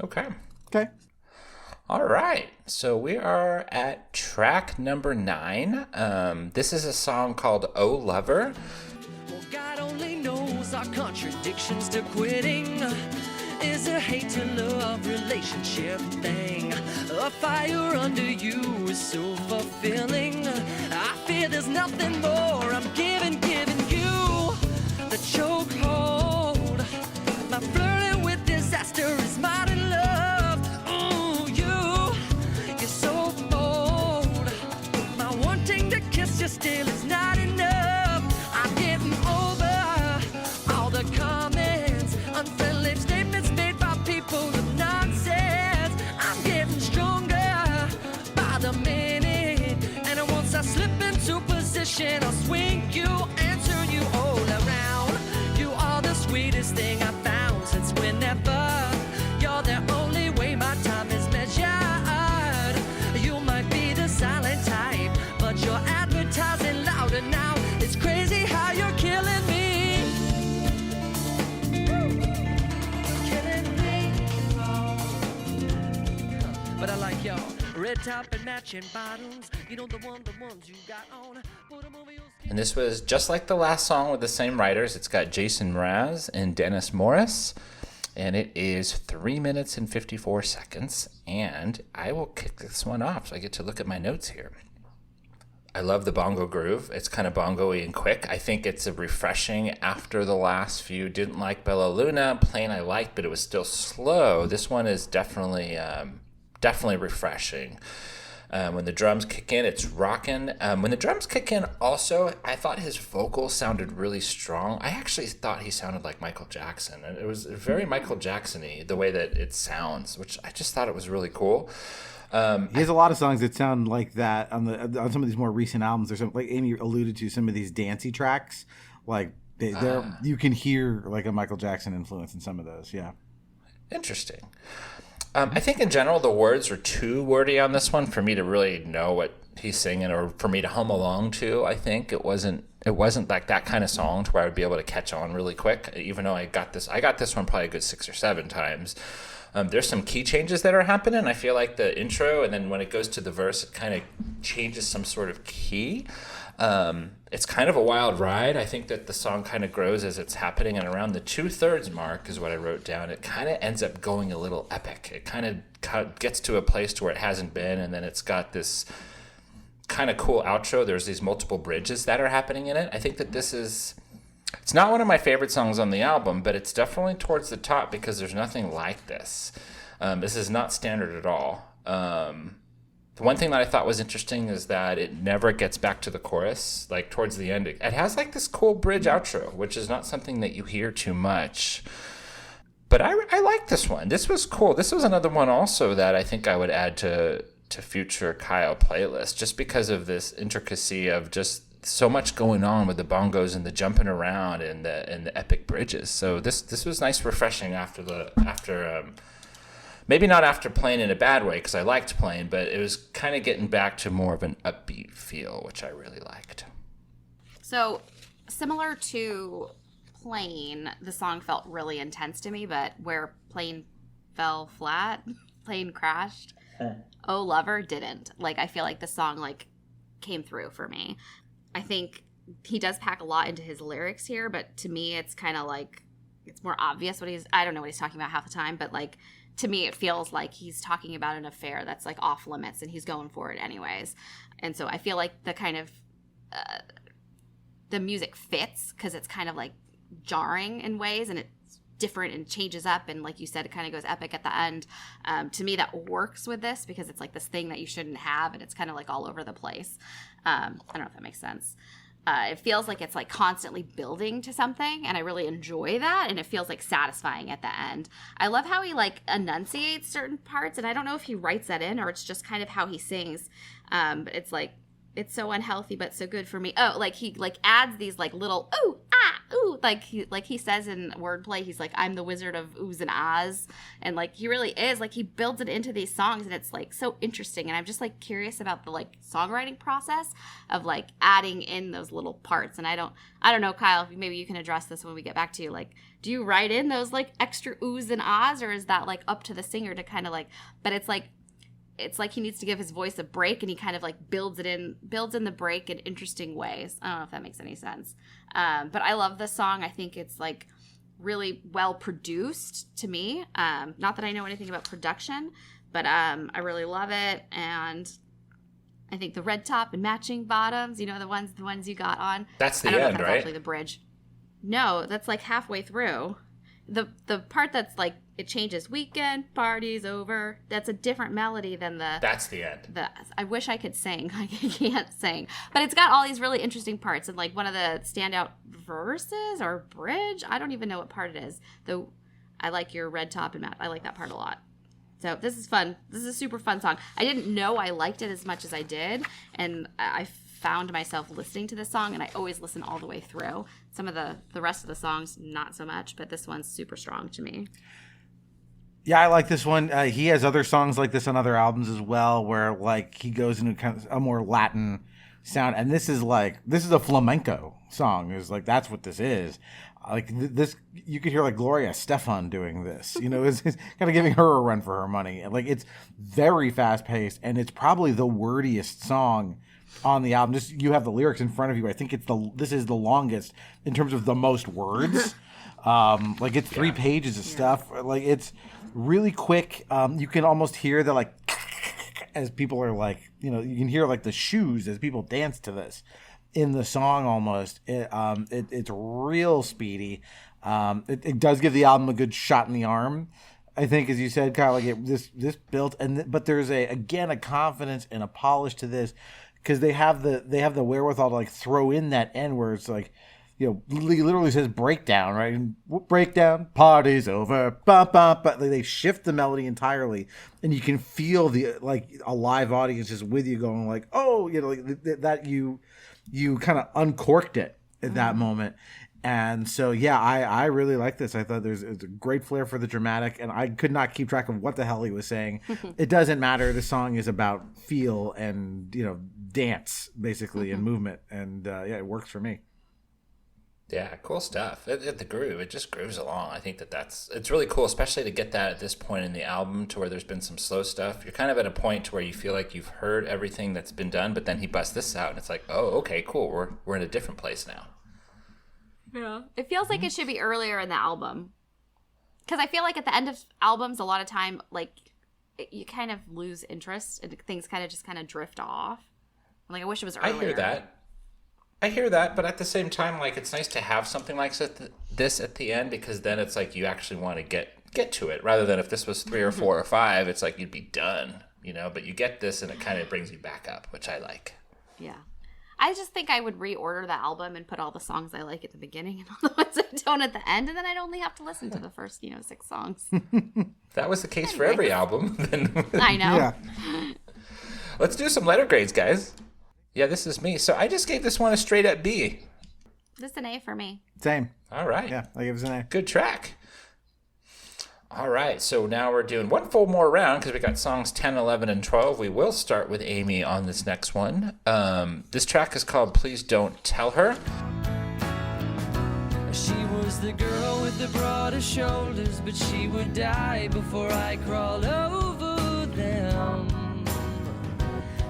Okay. Okay. All right. So we are at track number 9. This is a song called Oh Lover. Well, God only knows our contradictions to quitting is a hate to love relationship thing. A fire under you is so fulfilling. I fear there's nothing more. I'm giving you the chokehold. My flirting with disaster is modern love. Ooh, you're so bold. My wanting to kiss you still is not enough. I'm getting over all the comments, unfriendly statements made by people with nonsense. I'm getting stronger by the minute, and once I slip into position, I'll swing you and turn you all around. You are the sweetest thing I've found since whenever. You're the only way my time is measured. You might be the silent type, but you're advertising louder now. It's crazy how you're killing me. Killing me. But I like y'all. Red top and matching bottoms. You know the ones you got on. Put 'em over your skin. And this was just like the last song with the same writers. It's got Jason Mraz and Dennis Morris. And it is 3 minutes and 54 seconds. And I will kick this one off so I get to look at my notes here. I love the bongo groove. It's kind of bongo-y and quick. I think it's a refreshing after the last few. Didn't like Bella Luna. Plain I liked, but it was still slow. This one is definitely refreshing. When the drums kick in, it's rocking. When the drums kick in, also, I thought his vocals sounded really strong. I actually thought he sounded like Michael Jackson. And it was very Michael Jackson-y, the way that it sounds, which I just thought it was really cool. He has a lot of songs that sound like that on some of these more recent albums. There's some, like Amy alluded to, some of these dancey tracks. Like you can hear like a Michael Jackson influence in some of those. Yeah. Interesting. I think in general the words are too wordy on this one for me to really know what he's singing or for me to hum along to. I think it wasn't like that kind of song to where I would be able to catch on really quick. Even though I got this one probably a good 6 or 7 times. There's some key changes that are happening. I feel like the intro, and then when it goes to the verse, it kind of changes some sort of key. It's kind of a wild ride. I think that the song kind of grows as it's happening, and around the 2/3 mark is what I wrote down. It kind of ends up going a little epic. It kind of gets to a place to where it hasn't been, and then it's got this kind of cool outro. There's these multiple bridges that are happening in it. I think that it's not one of my favorite songs on the album, but it's definitely towards the top because there's nothing like this. This is not standard at all. The one thing that I thought was interesting is that it never gets back to the chorus. Like towards the end, it has like this cool bridge outro, which is not something that you hear too much. But I like this one. This was cool. This was another one also that I think I would add to future Kyle playlists, just because of this intricacy of just so much going on with the bongos and the jumping around and the epic bridges. So this was nice, refreshing after maybe not after playing in a bad way, because I liked playing, but it was kind of getting back to more of an upbeat feel, which I really liked. So, similar to Plane, the song felt really intense to me, but where Plane fell flat, Plane crashed, Oh Lover didn't. Like, I feel like the song, like, came through for me. I think he does pack a lot into his lyrics here, but to me, it's kind of like, it's more obvious I don't know what he's talking about half the time, but, like, to me, it feels like he's talking about an affair that's like off limits and he's going for it anyways. And so I feel like the kind of, the music fits because it's kind of like jarring in ways and it's different and changes up. And like you said, it kind of goes epic at the end. To me, that works with this because it's like this thing that you shouldn't have and it's kind of like all over the place. I don't know if that makes sense. It feels like it's like constantly building to something, and I really enjoy that, and it feels like satisfying at the end. I love how he like enunciates certain parts, and I don't know if he writes that in or it's just kind of how he sings. But it's like, it's so unhealthy but so good for me. Oh, like he like adds these like little ooh ah ooh, like he says in wordplay, he's like, I'm the wizard of oohs and ahs, and like he really is, like he builds it into these songs, and it's like so interesting. And I'm just like curious about the like songwriting process of like adding in those little parts. And I don't know, Kyle, maybe you can address this when we get back to you. Like, do you write in those like extra oohs and ahs, or is that like up to the singer to kind of like, but it's like he needs to give his voice a break, and he kind of like builds in the break in interesting ways. I don't know if that makes any sense. But I love this song. I think it's like really well produced to me. Not that I know anything about production, but I really love it. And I think the red top and matching bottoms, you know, the ones you got on. That's the I don't know end, if that's right? actually the bridge. No, that's like halfway through. The part that's like it changes, weekend party's over, that's a different melody than that's the end. I wish I could sing. I can't sing, but it's got all these really interesting parts, and like one of the standout verses or bridge, I don't even know what part it is, though I like your red top and matte. I like that part a lot. So this is fun. This is a super fun song. I didn't know I liked it as much as I did, and I found myself listening to this song, and I always listen all the way through. Some of the rest of the songs, not so much, but this one's super strong to me. Yeah, I like this one. He has other songs like this on other albums as well, where like he goes into kind of a more Latin sound, and this is a flamenco song. Is like that's what this is. Like this, you could hear like Gloria Estefan doing this. You know, it's kind of giving her a run for her money. Like it's very fast paced, and it's probably the wordiest song on the album. Just you have the lyrics in front of you. I think this is the longest in terms of the most words. Like it's 3 pages of stuff. Like it's really quick. You can almost hear the like as people are like, you know, you can hear like the shoes as people dance to this in the song almost. It's real speedy. It does give the album a good shot in the arm. I think, as you said, Kyle, like this built, but there's a confidence and a polish to this, because they have the wherewithal to like throw in that end where it's like, you know, he literally says breakdown, right? And breakdown, party's over, but they shift the melody entirely, and you can feel the like a live audience is with you going like, oh, you know, like that you kind of uncorked it at that moment. And so, yeah, I really like this. I thought there's a great flair for the dramatic, and I could not keep track of what the hell he was saying. It doesn't matter. The song is about feel and, dance, basically, and movement. And, yeah, it works for me. Yeah, cool stuff. The groove, it just grooves along. I think it's really cool, especially to get that at this point in the album to where there's been some slow stuff. You're kind of at a point to where you feel like you've heard everything that's been done, but then he busts this out, and it's like, oh, okay, cool. We're in a different place now. Yeah. It feels like it should be earlier in the album. Because I feel like at the end of albums, a lot of time, like, you kind of lose interest and things kind of drift off. Like, I wish it was earlier. I hear that, but at the same time, like, it's nice to have something like this at the end, because then it's like you actually want to get to it, rather than if this was 3 or 4 or 5, it's like you'd be done, but you get this and it kind of brings you back up, which I like. Yeah. I just think I would reorder the album and put all the songs I like at the beginning and all the ones I don't at the end, and then I'd only have to listen to the first, 6 songs. If that was the case for every album, then... I know. Yeah. Let's do some letter grades, guys. Yeah, this is me. So I just gave this one a straight up B. This is an A for me. Same. All right. Yeah, I give it an A. Good track. All right, so now we're doing one full more round because we got songs 10, 11, and 12. We will start with Amy on this next one. This track is called Please Don't Tell Her. She was the girl with the broadest shoulders, but she would die before I crawl over them.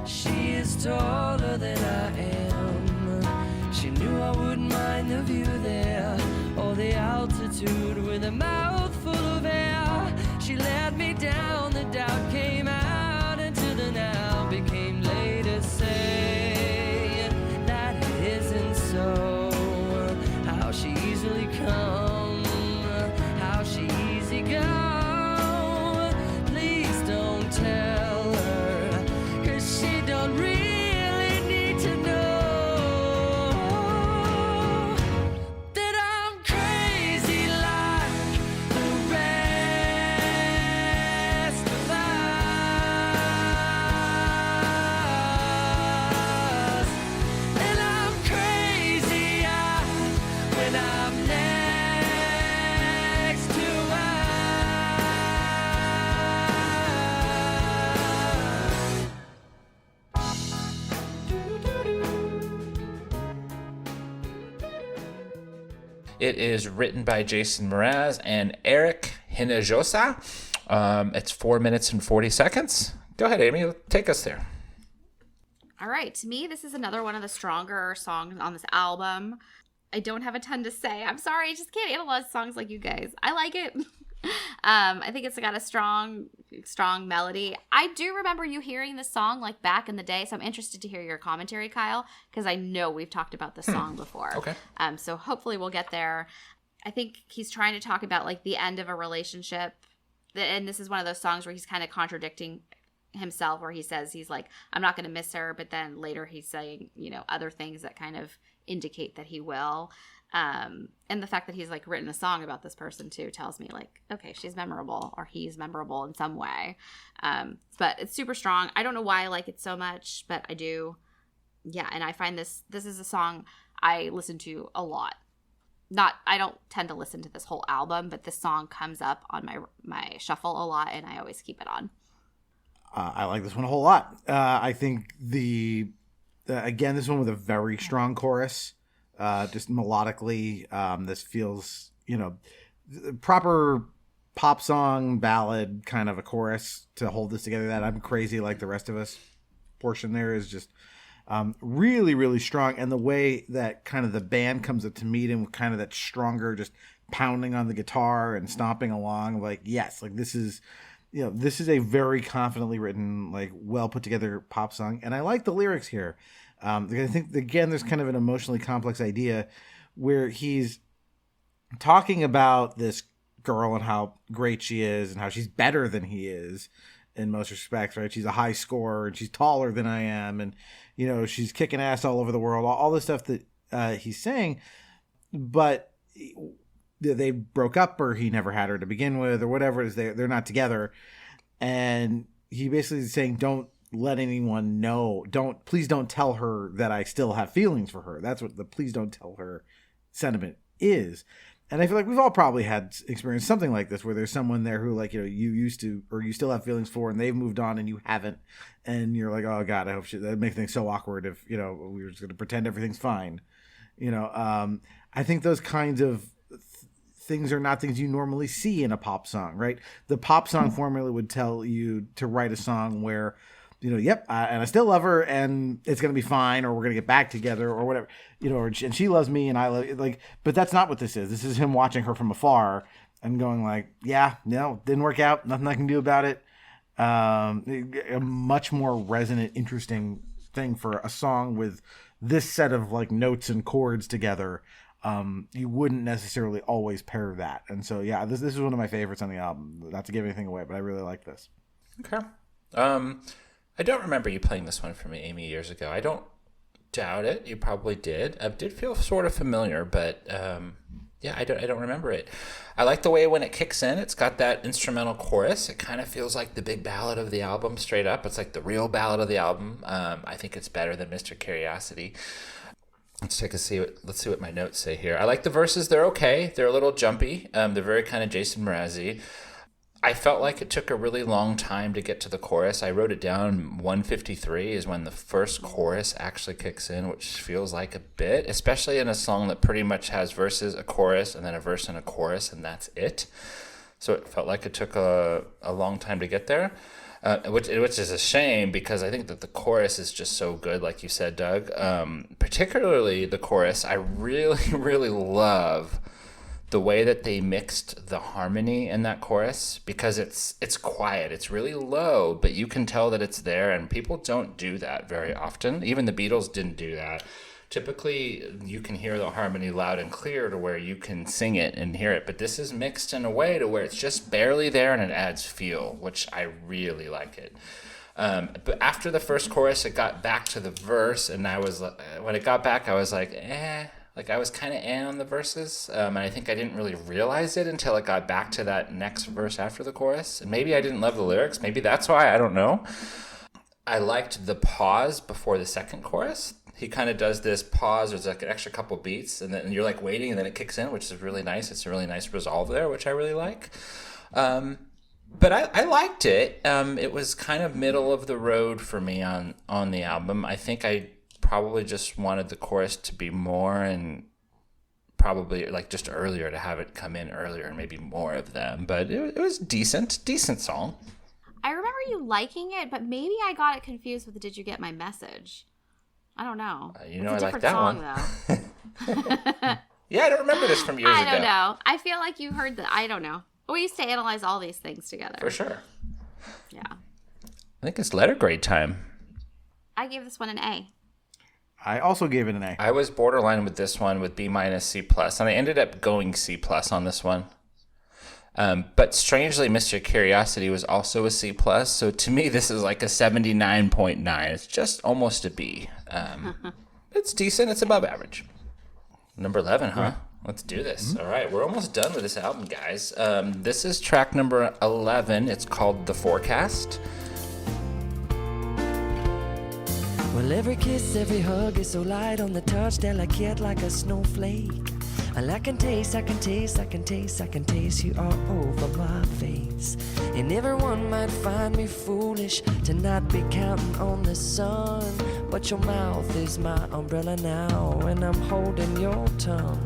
She is taller than I am. She knew I wouldn't mind the view there, or the altitude with a mouthful of air. She led me down, the doubt came out, into the now became later say that it isn't so. How she easily come, how she easy go. Please don't tell her, 'cause she don't really need to know that I'm crazy like the rest of us. And I'm crazier when I'm next to her. It is written by Jason Mraz and Eric Hinojosa. It's 4 minutes and 40 seconds. Go ahead, Amy. Take us there. All right. To me, this is another one of the stronger songs on this album. I don't have a ton to say. I'm sorry. I just can't analyze songs like you guys. I like it. I think it's got a strong melody. I do remember you hearing this song like back in the day, so I'm interested to hear your commentary, Kyle, because I know we've talked about this song before. Okay. So hopefully we'll get there. I think he's trying to talk about like the end of a relationship, and this is one of those songs where he's kind of contradicting himself, where he says he's like, I'm not going to miss her, but then later he's saying, other things that kind of indicate that he will. And the fact that he's like written a song about this person too tells me like, okay, she's memorable, or he's memorable in some way. But it's super strong. I don't know why I like it so much, but I do. Yeah. And I find this is a song I listen to a lot. I don't tend to listen to this whole album, but this song comes up on my shuffle a lot, and I always keep it on. I like this one a whole lot. I think again, this one with a very strong chorus. Just melodically, this feels, proper pop song ballad kind of a chorus to hold this together. That I'm crazy like the rest of us portion there is just really, really strong. And the way that kind of the band comes up to meet him with kind of that stronger, just pounding on the guitar and stomping along, like, yes, like this is a very confidently written, like well put together pop song. And I like the lyrics here. I think, again, there's kind of an emotionally complex idea where he's talking about this girl and how great she is and how she's better than he is in most respects, right? She's a high scorer and she's taller than I am. And, she's kicking ass all over the world, all the stuff that he's saying. But they broke up, or he never had her to begin with, or whatever it is. They're not together. And he basically is saying, don't let anyone know. Please don't tell her that I still have feelings for her. That's what the please don't tell her sentiment is. And I feel like we've all probably had experienced something like this where there's someone there who, like, you know, you used to, or you still have feelings for, and they've moved on and you haven't. And you're like, oh God, I hope that'd make things so awkward if, you know, we were just going to pretend everything's fine. You know, I think those kinds of things are not things you normally see in a pop song, right? The pop song formula would tell you to write a song where, you know, yep, and I still love her, and it's gonna be fine, or we're gonna get back together, or whatever, you know, and she loves me, and I love, like, but that's not what this is. This is him watching her from afar and going like, yeah, no, didn't work out, nothing I can do about it. A much more resonant, interesting thing for a song with this set of like notes and chords together. You wouldn't necessarily always pair that, and so yeah, this is one of my favorites on the album. Not to give anything away, but I really like this. Okay. I don't remember you playing this one for me, Amy, years ago. I don't doubt it. You probably did. It did feel sort of familiar, but yeah, I don't remember it. I like the way when it kicks in, it's got that instrumental chorus. It kind of feels like the big ballad of the album, straight up. It's like the real ballad of the album. I think it's better than Mr. Curiosity. Let's see what my notes say here. I like the verses. They're okay. They're a little jumpy. They're very kind of Jason Mraz-y. I felt like it took a really long time to get to the chorus. I wrote it down. 153 is when the first chorus actually kicks in, which feels like a bit, especially in a song that pretty much has verses, a chorus, and then a verse and a chorus, and that's it. So it felt like it took a long time to get there, which is a shame because I think that the chorus is just so good, like you said, Doug. Particularly the chorus, I really, really love the way that they mixed the harmony in that chorus, because it's quiet, it's really low, but you can tell that it's there, and people don't do that very often. Even the Beatles didn't do that. Typically, you can hear the harmony loud and clear to where you can sing it and hear it, but this is mixed in a way to where it's just barely there and it adds feel, which I really like it. But after the first chorus, it got back to the verse, and when it got back, I was like, Like, I was kind of on the verses, and I think I didn't really realize it until it got back to that next verse after the chorus. And maybe I didn't love the lyrics. Maybe that's why. I don't know. I liked the pause before the second chorus. He kind of does this pause. There's like an extra couple beats, and then you're like waiting, and then it kicks in, which is really nice. It's a really nice resolve there, which I really like. But I liked it. It was kind of middle of the road for me on the album. I think I probably just wanted the chorus to be more, and probably like just earlier, to have it come in earlier and maybe more of them. But it was decent song. I remember you liking it, but maybe I got it confused with "Did You Get My Message?" I don't know. I like that song, one. Yeah, I don't remember this from years ago. I don't know. I feel like you heard that. I don't know. We used to analyze all these things together. For sure. Yeah. I think it's letter grade time. I gave this one an A. I also gave it an A. I was borderline with this one with B-, C+, and I ended up going C+ on this one. But strangely, Mr. Curiosity was also a C+, so to me this is like a 79.9. It's just almost a B. It's decent. It's above average. Number 11, huh? Let's do this. All right, we're almost done with this album, guys. This is track number 11. It's called The Forecast. Well, every kiss, every hug is so light on the touch, delicate like a snowflake. And I can taste you all over my face. And everyone might find me foolish to not be counting on the sun, but your mouth is my umbrella now, and I'm holding your tongue.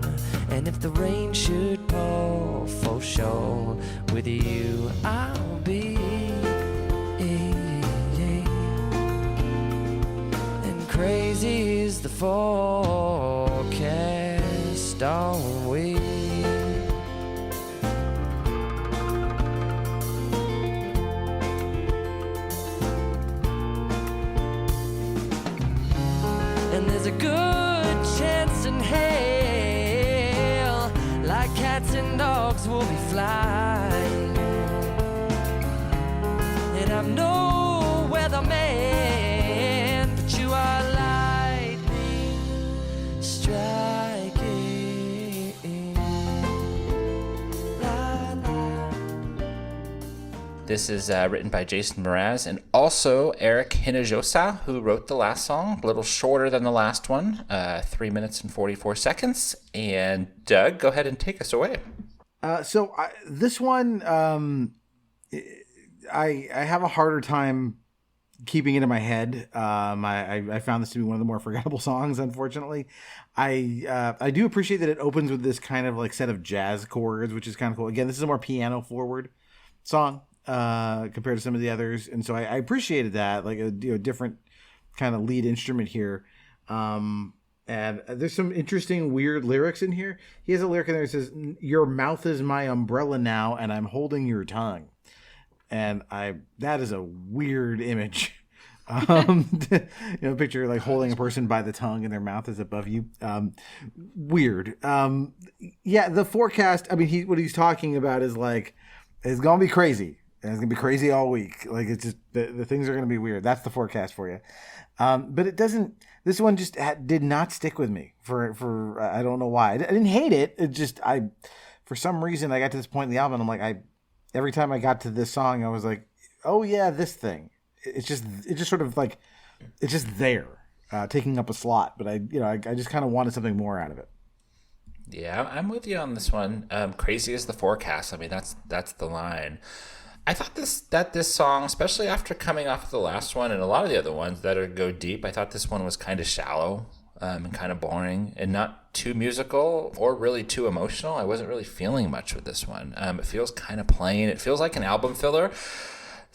And if the rain should pour, for sure, with you I'll be. Crazy is the forecast, aren't we? And there's a good chance in hell, like cats and dogs will be flying. And I'm no weatherman, you are lightning striking. La, la. This is written by Jason Mraz and also Eric Hinojosa, who wrote the last song, a little shorter than the last one, 3 minutes and 44 seconds. And Doug, go ahead and take us away. This one, I have a harder time keeping it in my head. I found this to be one of the more forgettable songs, unfortunately. I do appreciate that it opens with this kind of like set of jazz chords, which is kind of cool. Again, this is a more piano forward song compared to some of the others, and so I appreciated that, like a different kind of lead instrument here. And there's some interesting weird lyrics in here. He has a lyric in there that says, "Your mouth is my umbrella now, and I'm holding your tongue." And that is a weird image. Picture like holding a person by the tongue and their mouth is above you. Weird. The forecast, I mean, what he's talking about is like, it's going to be crazy. And it's going to be crazy all week. Like, it's just, the things are going to be weird. That's the forecast for you. But it doesn't, this one just did not stick with me for I don't know why. I didn't hate it. It just, for some reason, I got to this point in the album, and I'm like, every time I got to this song, I was like, oh yeah, this thing. It just sort of like, it's just there, taking up a slot. But I just kind of wanted something more out of it. Yeah, I'm with you on this one. Crazy as the forecast. I mean, that's the line. I thought this song, especially after coming off of the last one and a lot of the other ones that go deep, I thought this one was kind of shallow and kind of boring and not too musical or really too emotional. I wasn't really feeling much with this one. It feels kind of plain. It feels like an album filler.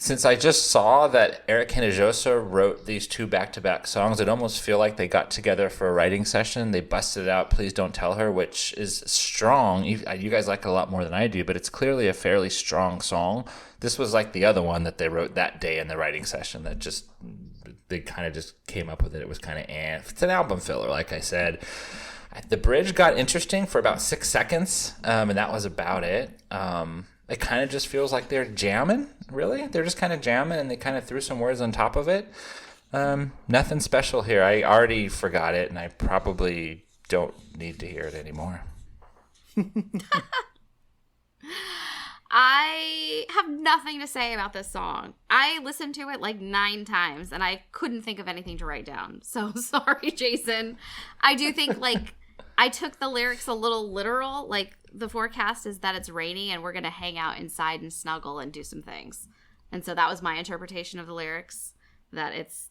Since I just saw that Eric Hinojosa wrote these two back-to-back songs, it almost feel like they got together for a writing session. They busted out Please Don't Tell Her, which is strong. You guys like it a lot more than I do, but it's clearly a fairly strong song. This was like the other one that they wrote that day in the writing session that just, they kind of just came up with it. It was kind of, it's an album filler, like I said. The bridge got interesting for about 6 seconds, and that was about it. It kind of just feels like they're jamming, really. They're just kind of jamming, and they kind of threw some words on top of it. Nothing special here. I already forgot it, and I probably don't need to hear it anymore. I have nothing to say about this song. I listened to it like 9 times, and I couldn't think of anything to write down. So sorry, Jason. I do think, like, I took the lyrics a little literal. Like, the forecast is that it's rainy, and we're going to hang out inside and snuggle and do some things. And so that was my interpretation of the lyrics, that it's,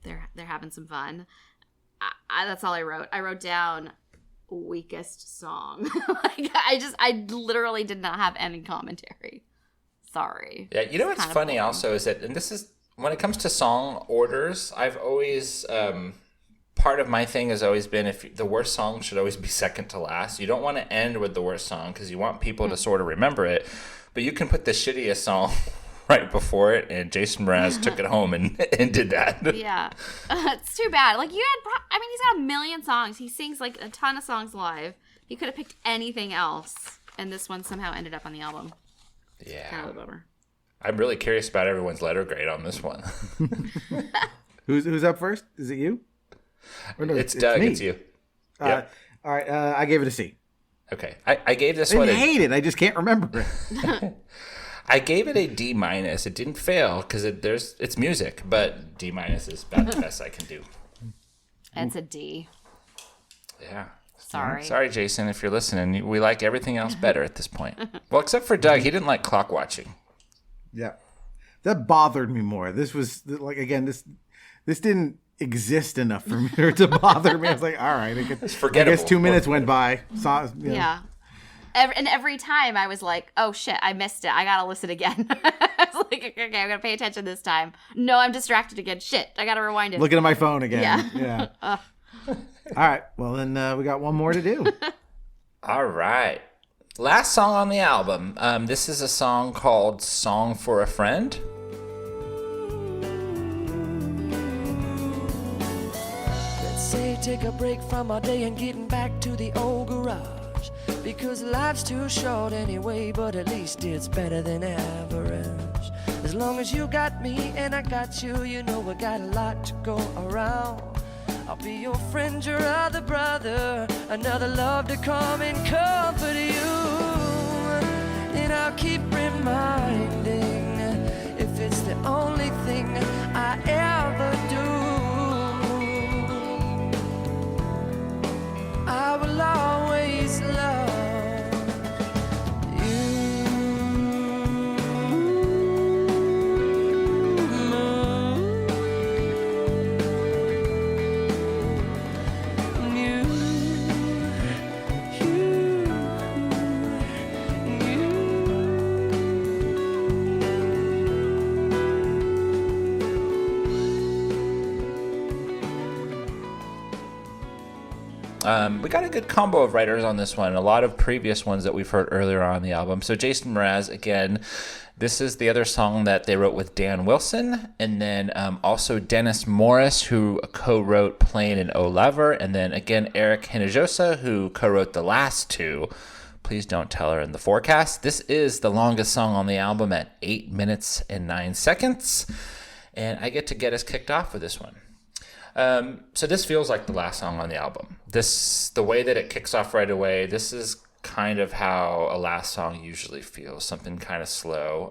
they're having some fun. That's all I wrote. I wrote down weakest song. I literally did not have any commentary. Sorry. Yeah, what's funny also is that, and this is, when it comes to song orders, I've always, part of my thing has always been, if the worst song should always be second to last. You don't want to end with the worst song because you want people to sort of remember it, but you can put the shittiest song right before it, and Jason Mraz took it home and did that. Yeah. It's too bad. Like, he's got a million songs. He sings, like, a ton of songs live. He could have picked anything else, and this one somehow ended up on the album. Yeah. Kind of a bummer. I'm really curious about everyone's letter grade on this one. Who's up first? Is it you? Or no, it's Doug. Me. It's you. Yep. All right. I gave it a C. Okay. I gave this I one. I hate it. I just can't remember it. I gave it a D-. It didn't fail because it's music, but D- is about the best I can do. It's a D. Yeah. Sorry, Jason, if you're listening. We like everything else better at this point. Well, except for Doug. He didn't like clock watching. Yeah. That bothered me more. This was, like, again, this didn't exist enough for me to bother me. I was like, all right. It's forgettable. I guess 2 minutes went by. Yeah. And every time I was like, oh shit, I missed it. I gotta listen again. I was like, okay, I'm gonna pay attention this time. No, I'm distracted again. Shit, I gotta rewind it. Looking at my phone again. Yeah. All right. Well, then we got one more to do. All right. Last song on the album. This is a song called Song for a Friend. Let's say take a break from our day and getting back to the old garage. Because life's too short anyway, but at least it's better than average. As long as you got me and I got you, we got a lot to go around. I'll be your friend, your other brother, another love to come and comfort you. And I'll keep reminding only thing I ever do. I will always love you. We got a good combo of writers on this one. A lot of previous ones that we've heard earlier on the album. So Jason Mraz, again, this is the other song that they wrote with Dan Wilson. And then also Dennis Morris, who co-wrote Plain and O Lover. And then again, Eric Hinojosa, who co-wrote the last two, Please Don't Tell Her in the Forecast. This is the longest song on the album at 8 minutes and 9 seconds. And I get to get us kicked off with this one. So this feels like the last song on the album. The way that it kicks off right away, this is kind of how a last song usually feels, something kind of slow.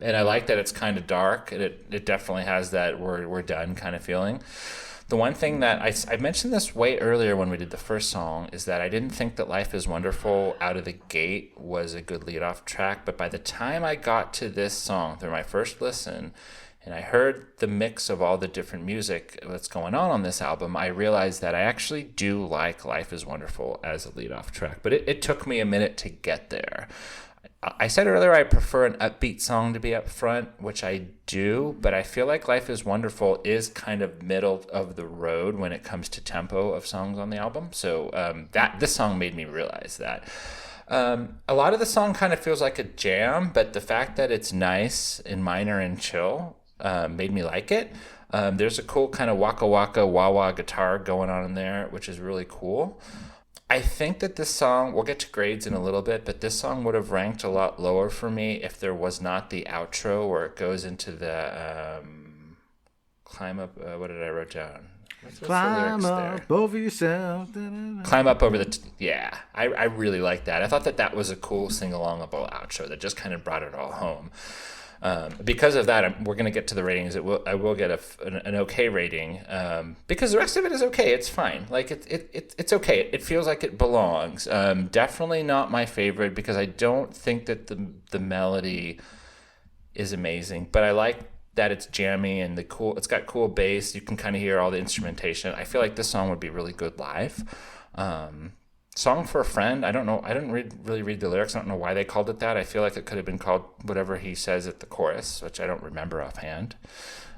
And I like that it's kind of dark, and it definitely has that we're done kind of feeling. The one thing that I mentioned this way earlier when we did the first song is that I didn't think that Life is Wonderful out of the gate was a good lead-off track, but by the time I got to this song through my first listen, and I heard the mix of all the different music that's going on this album, I realized that I actually do like Life is Wonderful as a lead-off track. But it took me a minute to get there. I said earlier I prefer an upbeat song to be up front, which I do, but I feel like Life is Wonderful is kind of middle of the road when it comes to tempo of songs on the album. So this song made me realize that. A lot of the song kind of feels like a jam, but the fact that it's nice and minor and chill made me like it. There's a cool kind of waka waka wah wah guitar going on in there, which is really cool. I think that this song, we'll get to grades in a little bit, but this song would have ranked a lot lower for me if there was not the outro where it goes into the climb up, what did I write down? What's Climb the up there? over yourself. Climb up over yeah, I really like that. I thought that was a cool sing-alongable outro that just kind of brought it all home. Because of that, we're going to get to the ratings. I will get an okay rating because the rest of it is okay. It's fine. Like it's okay. It feels like it belongs. Definitely not my favorite because I don't think that the melody is amazing. But I like that it's jammy and it's got cool bass. You can kind of hear all the instrumentation. I feel like this song would be really good live. Song for a Friend, I don't know. I didn't really read the lyrics. I don't know why they called it that. I feel like it could have been called whatever he says at the chorus, which I don't remember offhand.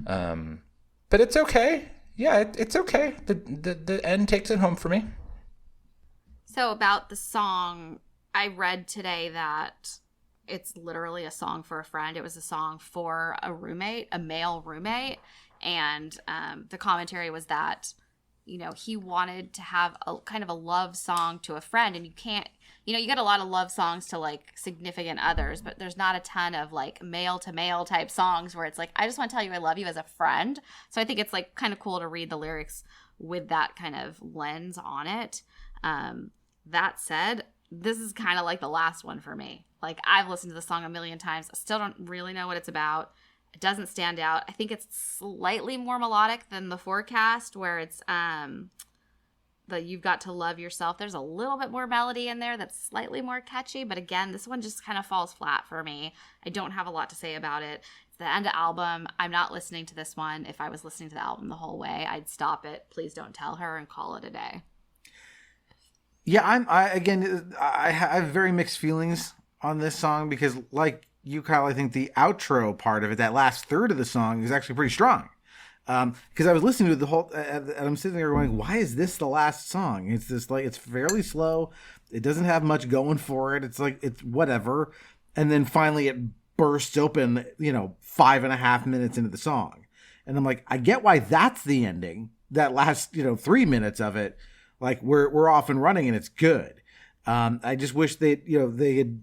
But it's okay. Yeah, it's okay. The end takes it home for me. So about the song, I read today that it's literally a song for a friend. It was a song for a roommate, a male roommate. And the commentary was that, you know, he wanted to have a kind of a love song to a friend, and you can't, you know, you get a lot of love songs to like significant others, but there's not a ton of like male to male type songs where it's like, I just want to tell you I love you as a friend. So I think it's like kind of cool to read the lyrics with that kind of lens on it. That said, this is kind of like the last one for me. Like, I've listened to the song a million times. I still don't really know what it's about. It doesn't stand out. I think it's slightly more melodic than The Forecast, where it's the You've Got to Love Yourself. There's a little bit more melody in there that's slightly more catchy. But again, this one just kind of falls flat for me. I don't have a lot to say about it. It's the end of the album. I'm not listening to this one. If I was listening to the album the whole way, I'd stop it. Please Don't Tell Her and call it a day. Yeah, I have very mixed feelings on this song because, like you, Kyle, I think the outro part of it, that last third of the song, is actually pretty strong. Because I was listening to the whole, and I'm sitting there going, why is this the last song? It's just like, it's fairly slow. It doesn't have much going for it. It's like, it's whatever. And then finally it bursts open, 5.5 minutes into the song. And I'm like, I get why that's the ending. That last, 3 minutes of it, like we're off and running and it's good. I just wish they had,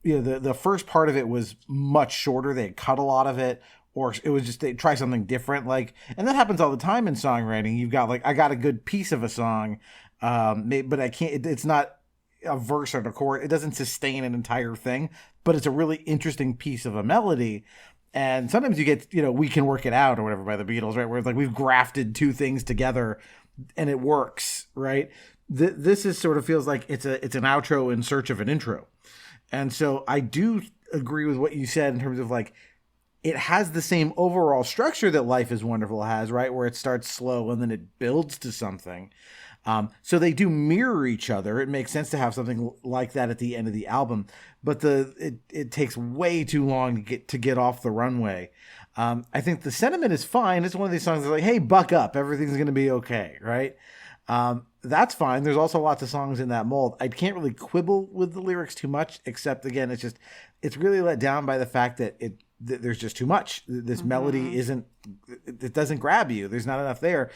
the first part of it was much shorter. They had cut a lot of it, or it was just they try something different. Like, and that happens all the time in songwriting. You've got I got a good piece of a song, but I can't. It's not a verse or a chord. It doesn't sustain an entire thing, but it's a really interesting piece of a melody. And sometimes you get, We Can Work It Out or whatever by the Beatles, right? Where it's like we've grafted two things together and it works, right? This is sort of feels like it's an outro in search of an intro. And so I do agree with what you said in terms of like, it has the same overall structure that Life is Wonderful has, right? Where it starts slow and then it builds to something. So they do mirror each other. It makes sense to have something like that at the end of the album, but it takes way too long to get off the runway. I think the sentiment is fine. It's one of these songs that's like, hey, buck up. Everything's going to be okay, right? That's fine. There's also lots of songs in that mold. I can't really quibble with the lyrics too much, except, again, it's really let down by the fact that there's just too much. This melody it doesn't grab you. There's not enough there.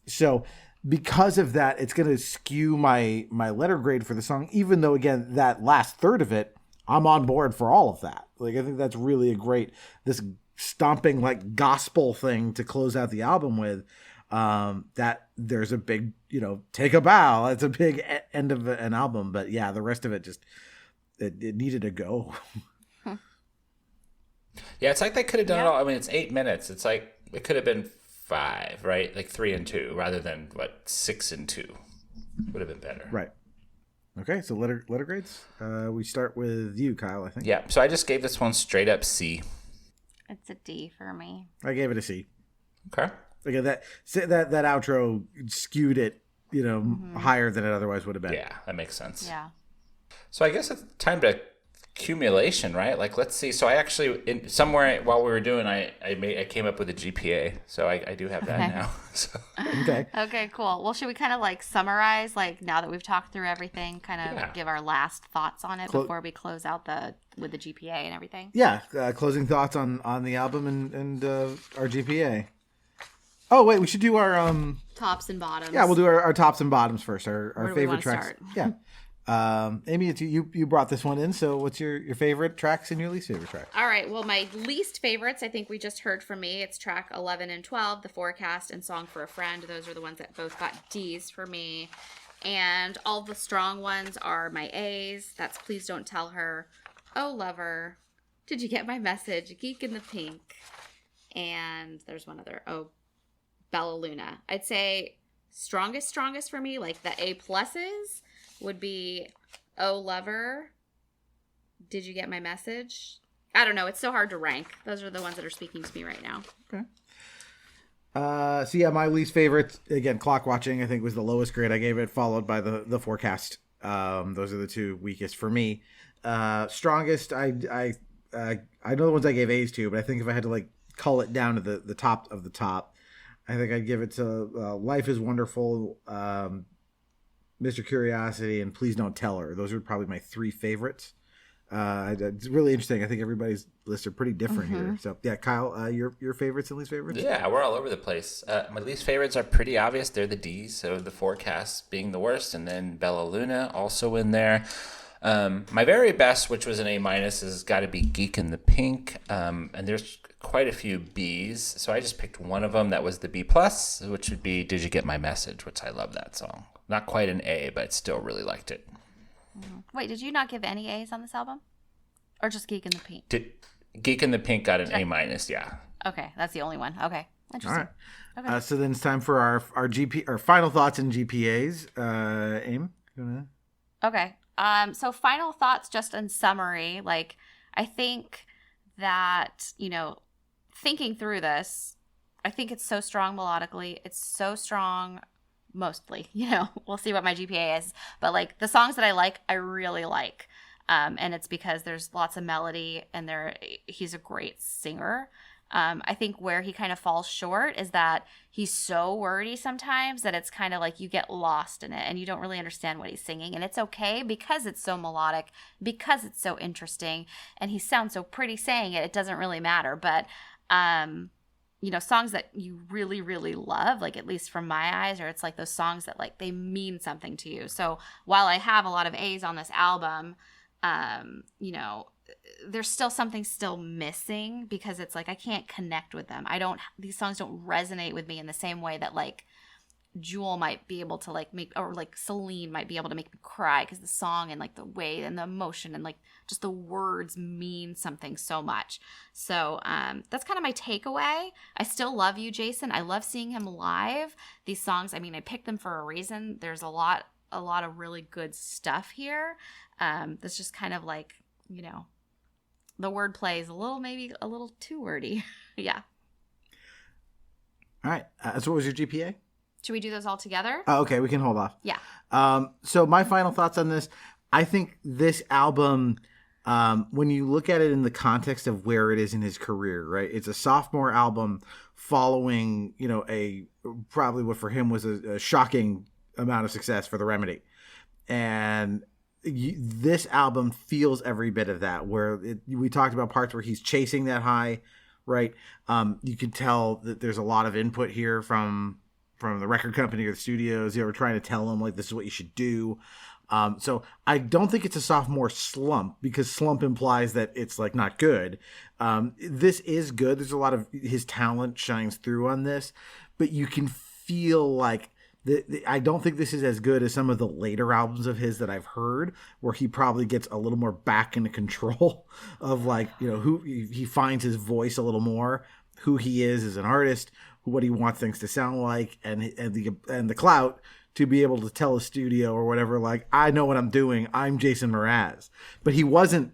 So because of that, it's going to skew my letter grade for the song, even though, again, that last third of it, I'm on board for all of that. Like, I think that's really this stomping, like, gospel thing to close out the album with, that there's a big, take a bow. It's a big end of an album. But yeah, the rest of it just, it needed to go. Yeah, it's like they could have done it all. I mean, it's 8 minutes. It's like it could have been 5, right? Like 3 and 2 rather than 6 and 2 would have been better. Right. Okay, so letter grades. We start with you, Kyle, I think. Yeah, so I just gave this one straight up C. It's a D for me. I gave it a C. Okay. Again, that outro skewed it, higher than it otherwise would have been. Yeah, that makes sense. Yeah. So I guess it's time to accumulation, right? Like, let's see. So I actually, somewhere while we were doing, I came up with a GPA. So I do have that now. So. Okay. Okay, cool. Well, should we kind of like summarize, like now that we've talked through everything, kind of give our last thoughts on it before we close out with the GPA and everything? Yeah. Closing thoughts on the album and our GPA. Oh, wait, we should do our tops and bottoms. Yeah, we'll do our tops and bottoms first. Our favorite tracks. Start? Yeah. Amy, you brought this one in, so what's your favorite tracks and your least favorite tracks? All right, well, my least favorites, I think we just heard from me. It's track 11 and 12, The Forecast and Song for a Friend. Those are the ones that both got Ds for me. And all the strong ones are my As. That's Please Don't Tell Her, Oh Lover, Did You Get My Message, Geek in the Pink, and there's one other, Bella Luna. I'd say strongest for me, like the A pluses, would be Oh Lover, Did You Get My Message? I don't know. It's so hard to rank. Those are the ones that are speaking to me right now. Okay. So yeah, my least favorite, again, Clock Watching, I think was the lowest grade I gave it, followed by the Forecast. Those are the two weakest for me. Strongest, I know the ones I gave A's to, but I think if I had to like cull it down to the top of the top, I think I'd give it to Life is Wonderful, Mr. Curiosity, and Please Don't Tell Her. Those are probably my 3 favorites. It's really interesting. I think everybody's lists are pretty different here. So yeah, Kyle, your favorites and least favorites? Yeah, we're all over the place. My least favorites are pretty obvious. They're the D's, so The Forecast being the worst, and then Bella Luna also in there. My very best, which was an A-, has got to be Geek in the Pink, and there's quite a few B's, so I just picked one of them that was the B+, which would be Did You Get My Message, which I love that song. Not quite an A, but still really liked it. Wait, did you not give any A's on this album? Or just Geek in the Pink? Geek in the Pink got an A-, yeah. Okay, that's the only one. Okay, interesting. All right. Okay. So then it's time for our final thoughts and GPAs. Aim, you wanna? Okay. So final thoughts, just in summary, like I think that, thinking through this, I think it's so strong melodically. It's so strong mostly, we'll see what my GPA is, but like the songs that I really like. And it's because there's lots of melody and he's a great singer. I think where he kind of falls short is that he's so wordy sometimes that it's kind of like you get lost in it and you don't really understand what he's singing. And it's okay because it's so melodic, because it's so interesting, and he sounds so pretty saying it. It doesn't really matter. But, songs that you really, really love, like at least from my eyes, or it's like those songs that like they mean something to you. So while I have a lot of A's on this album, there's still something missing because it's like I can't connect with them. These songs don't resonate with me in the same way that like Jewel might be able to like make, or like Celine might be able to make me cry because the song and like the way and the emotion and like just the words mean something so much. So that's kind of my takeaway. I still love you, Jason. I love seeing him live. These songs, I mean, I picked them for a reason. There's a lot of really good stuff here. That's just kind of like, you know, the wordplay is maybe a little too wordy. Yeah. All right. So what was your GPA? Should we do those all together? Oh, okay. We can hold off. Yeah. So my final thoughts on this, I think this album, when you look at it in the context of where it is in his career, right? It's a sophomore album following, you know, probably what for him was a shocking amount of success for The Remedy. And this album feels every bit of that, where we talked about parts where he's chasing that high, right? You can tell that there's a lot of input here from the record company or the studios. They were trying to tell him, like, this is what you should do. So I don't think it's a sophomore slump, because slump implies that it's like not good. This is good. There's a lot of his talent shines through on this, but you can feel like I don't think this is as good as some of the later albums of his that I've heard, where he probably gets a little more back into control of, like, you know, who he finds his voice a little more, who he is as an artist, what he wants things to sound like, and the clout to be able to tell a studio or whatever, like, I know what I'm doing. I'm Jason Mraz. But he wasn't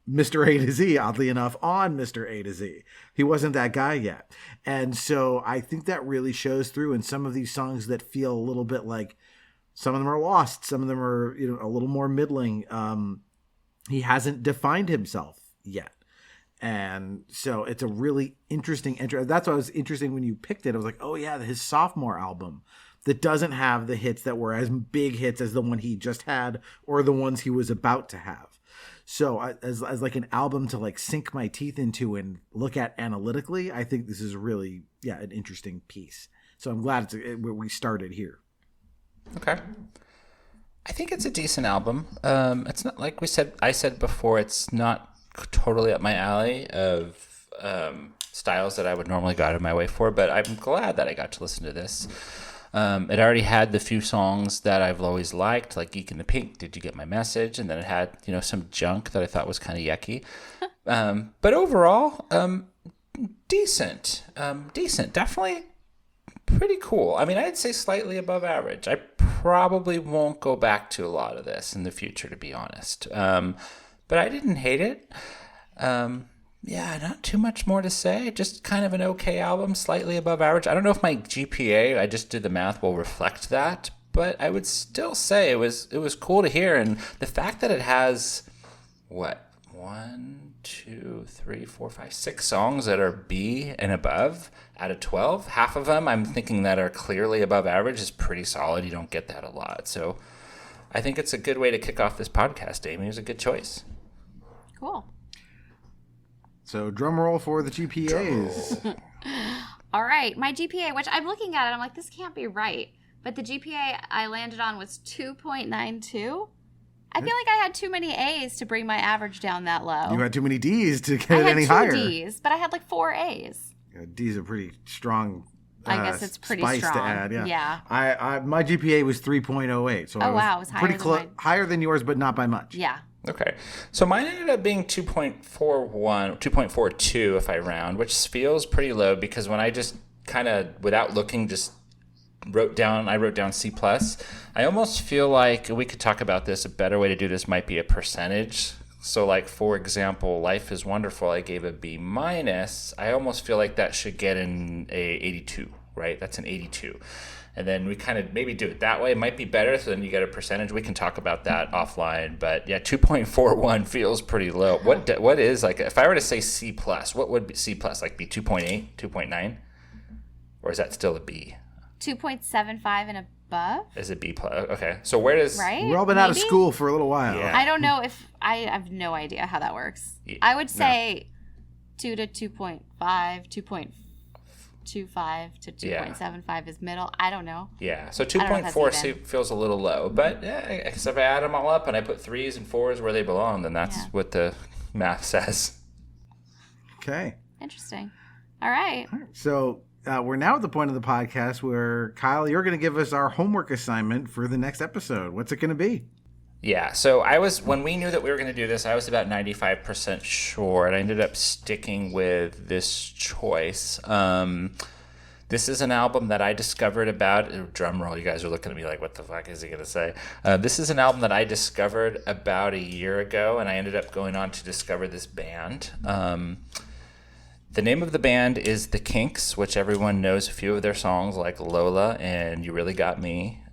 Mr. A to Z, oddly enough, on Mr. A to Z. He wasn't that guy yet. And so I think that really shows through in some of these songs that feel a little bit like, some of them are lost. Some of them are, you know, a little more middling. He hasn't defined himself yet. And so it's a really interesting entry. That's why it was interesting when you picked it. I was like, oh yeah, his sophomore album that doesn't have the hits that were as big hits as the one he just had or the ones he was about to have. So as like an album to like sink my teeth into and look at analytically, I think this is really, an interesting piece. So I'm glad we started here. Okay. I think it's a decent album. It's not, like I said before, it's not totally up my alley of styles that I would normally go out of my way for, but I'm glad that I got to listen to this. It already had the few songs that I've always liked, like Geek in the Pink, Did You Get My Message? And then it had, some junk that I thought was kind of yucky. But overall, decent. Definitely pretty cool. I mean, I'd say slightly above average. I probably won't go back to a lot of this in the future, to be honest. But I didn't hate it. Not too much more to say. Just kind of an okay album, slightly above average. I don't know if my GPA, I just did the math, will reflect that, but I would still say it was cool to hear. And the fact that it has, 1, 2, 3, 4, 5, 6 songs that are B and above out of 12, half of them I'm thinking that are clearly above average is pretty solid. You don't get that a lot. So I think it's a good way to kick off this podcast, Amy. It was a good choice. Cool. So drum roll for the GPAs. All right. My GPA, which I'm looking at it, I'm like, this can't be right. But the GPA I landed on was 2.92. I feel like I had too many A's to bring my average down that low. You had too many D's to get it any higher. I had 2 D's, but I had like 4 A's. Yeah, D's are pretty strong. I guess it's pretty spice strong to add. Yeah. I my GPA was 3.08. So it was higher pretty than higher than yours, but not by much. Yeah. Okay. So mine ended up being 2.41, 2.42 if I round, which feels pretty low because when I just kind of, without looking, just wrote down C+. I almost feel like, we could talk about this, a better way to do this might be a percentage. So like, for example, Life is Wonderful, I gave a B-. I almost feel like that should get in a 82, right? That's an 82. And then we kind of maybe do it that way. It might be better, so then you get a percentage. We can talk about that offline. But yeah, 2.41 feels pretty low. What is, like, if I were to say C+, what would be C+? Like be 2.8, 2.9? Or is that still a B? 2.75 and above? Is it B+? Okay. So where does... Right? We've all been out of school for a little while. Yeah. I don't know if... I have no idea how that works. Yeah. I would say 2 to 2.5, 2.25 to 2.75 is middle. I don't know. Yeah, so 2.4 feels a little low. But yeah, if I add them all up and I put 3s and 4s where they belong, then that's what the math says. Okay. Interesting. All right. So we're now at the point of the podcast where, Kyle, you're going to give us our homework assignment for the next episode. What's it going to be? Yeah, so when we knew that we were going to do this, I was about 95% sure, and I ended up sticking with this choice. This is an album that I discovered about, drum roll, you guys are looking at me like, what the fuck is he going to say? This is an album that I discovered about a year ago, and I ended up going on to discover this band. The name of the band is the Kinks, which everyone knows a few of their songs, like Lola and You Really Got Me.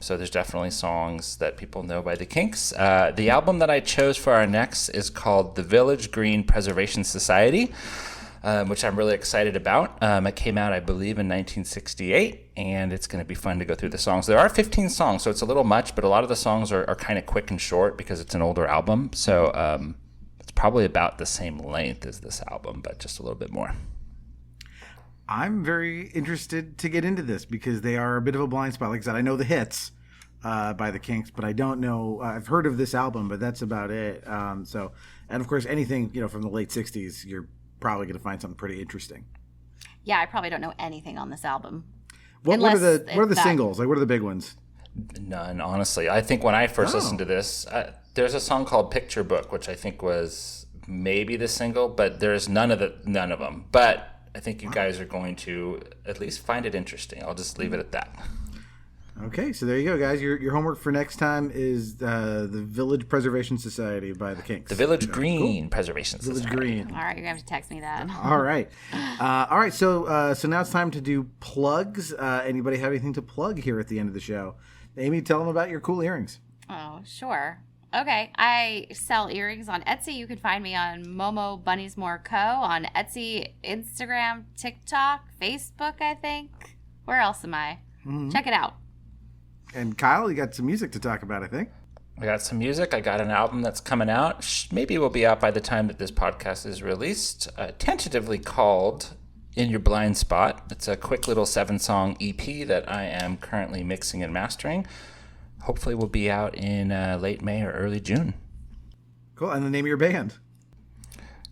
So there's definitely songs that people know by the Kinks. The album that I chose for our next is called The Village Green Preservation Society, which I'm really excited about. It came out, I believe, in 1968, and it's going to be fun to go through the songs. There are 15 songs, so it's a little much, but a lot of the songs are kind of quick and short because it's an older album. So it's probably about the same length as this album, but just a little bit more. I'm very interested to get into this because they are a bit of a blind spot. Like I said, I know the hits by the Kinks, but I don't know. I've heard of this album, but that's about it. And of course, anything from the late '60s, you're probably going to find something pretty interesting. Yeah, I probably don't know anything on this album. What are the singles? Like, what are the big ones? None, honestly. I think when I first listened to this, there's a song called Picture Book, which I think was maybe the single, but there's none of them. But I think you guys are going to at least find it interesting. I'll just leave it at that. Okay, so there you go, guys. Your homework for next time is the Village Preservation Society by the Kinks. The Village Green Preservation Society. Village Green. All right, you're going to have to text me that. All right. All right, so now it's time to do plugs. Anybody have anything to plug here at the end of the show? Amy, tell them about your cool earrings. Oh, sure. Okay, I sell earrings on Etsy. You can find me on Momo Bunnies More Co. on Etsy, Instagram, TikTok, Facebook, I think. Where else am I? Mm-hmm. Check it out. And Kyle, you got some music to talk about, I think. I got some music. I got an album that's coming out. Maybe it will be out by the time that this podcast is released. Tentatively called In Your Blind Spot. It's a quick little 7-song EP that I am currently mixing and mastering. Hopefully will be out in late May or early June. Cool. And the name of your band?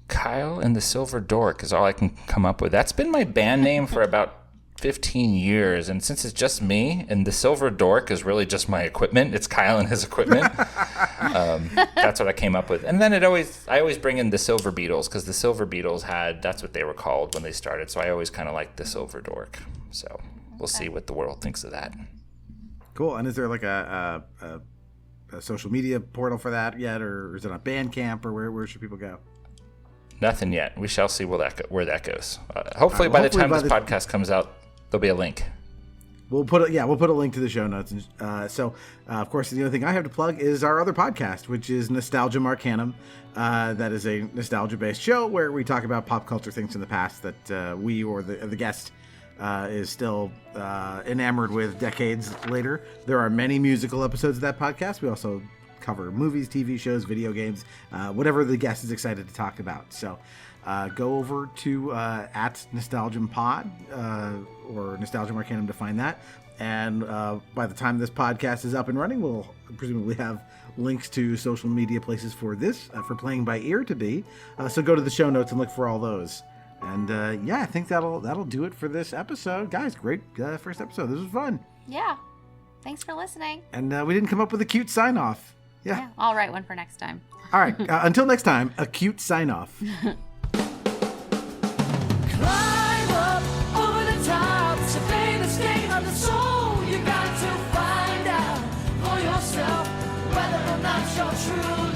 Kyle and the Silver Dork is all I can come up with. That's been my band name for about 15 years, and since it's just me, and the Silver Dork is really just my equipment, it's Kyle and his equipment. That's what I came up with. And then I always bring in the Silver Beatles, because the Silver Beatles that's what they were called when they started, so I always kind of like the Silver Dork. So we'll see what the world thinks of that. Cool. And is there like a social media portal for that yet, or is it on Bandcamp, or where should people go? Nothing yet. We shall see where that goes. Hopefully by the time this podcast comes out, there'll be a link. We'll put a link to the show notes. So, of course, the only thing I have to plug is our other podcast, which is Nostalgium Arcanum. That is a nostalgia-based show where we talk about pop culture things in the past that we or the guest is still enamored with decades later. There are many musical episodes of that podcast. We also cover movies, TV shows, video games, whatever the guest is excited to talk about. So go over to at Nostalgium Pod or Nostalgium Arcanum to find that. And by the time this podcast is up and running, we'll presumably have links to social media places for this, for Playing by Ear to be. So go to the show notes and look for all those. And I think that'll do it for this episode. Guys, great first episode. This was fun. Yeah. Thanks for listening. And we didn't come up with a cute sign-off. Yeah. I'll write one for next time. All right. Until next time, a cute sign-off. Climb up over the top, it's a famous game of the soul. You got to find out for yourself whether or not you're true.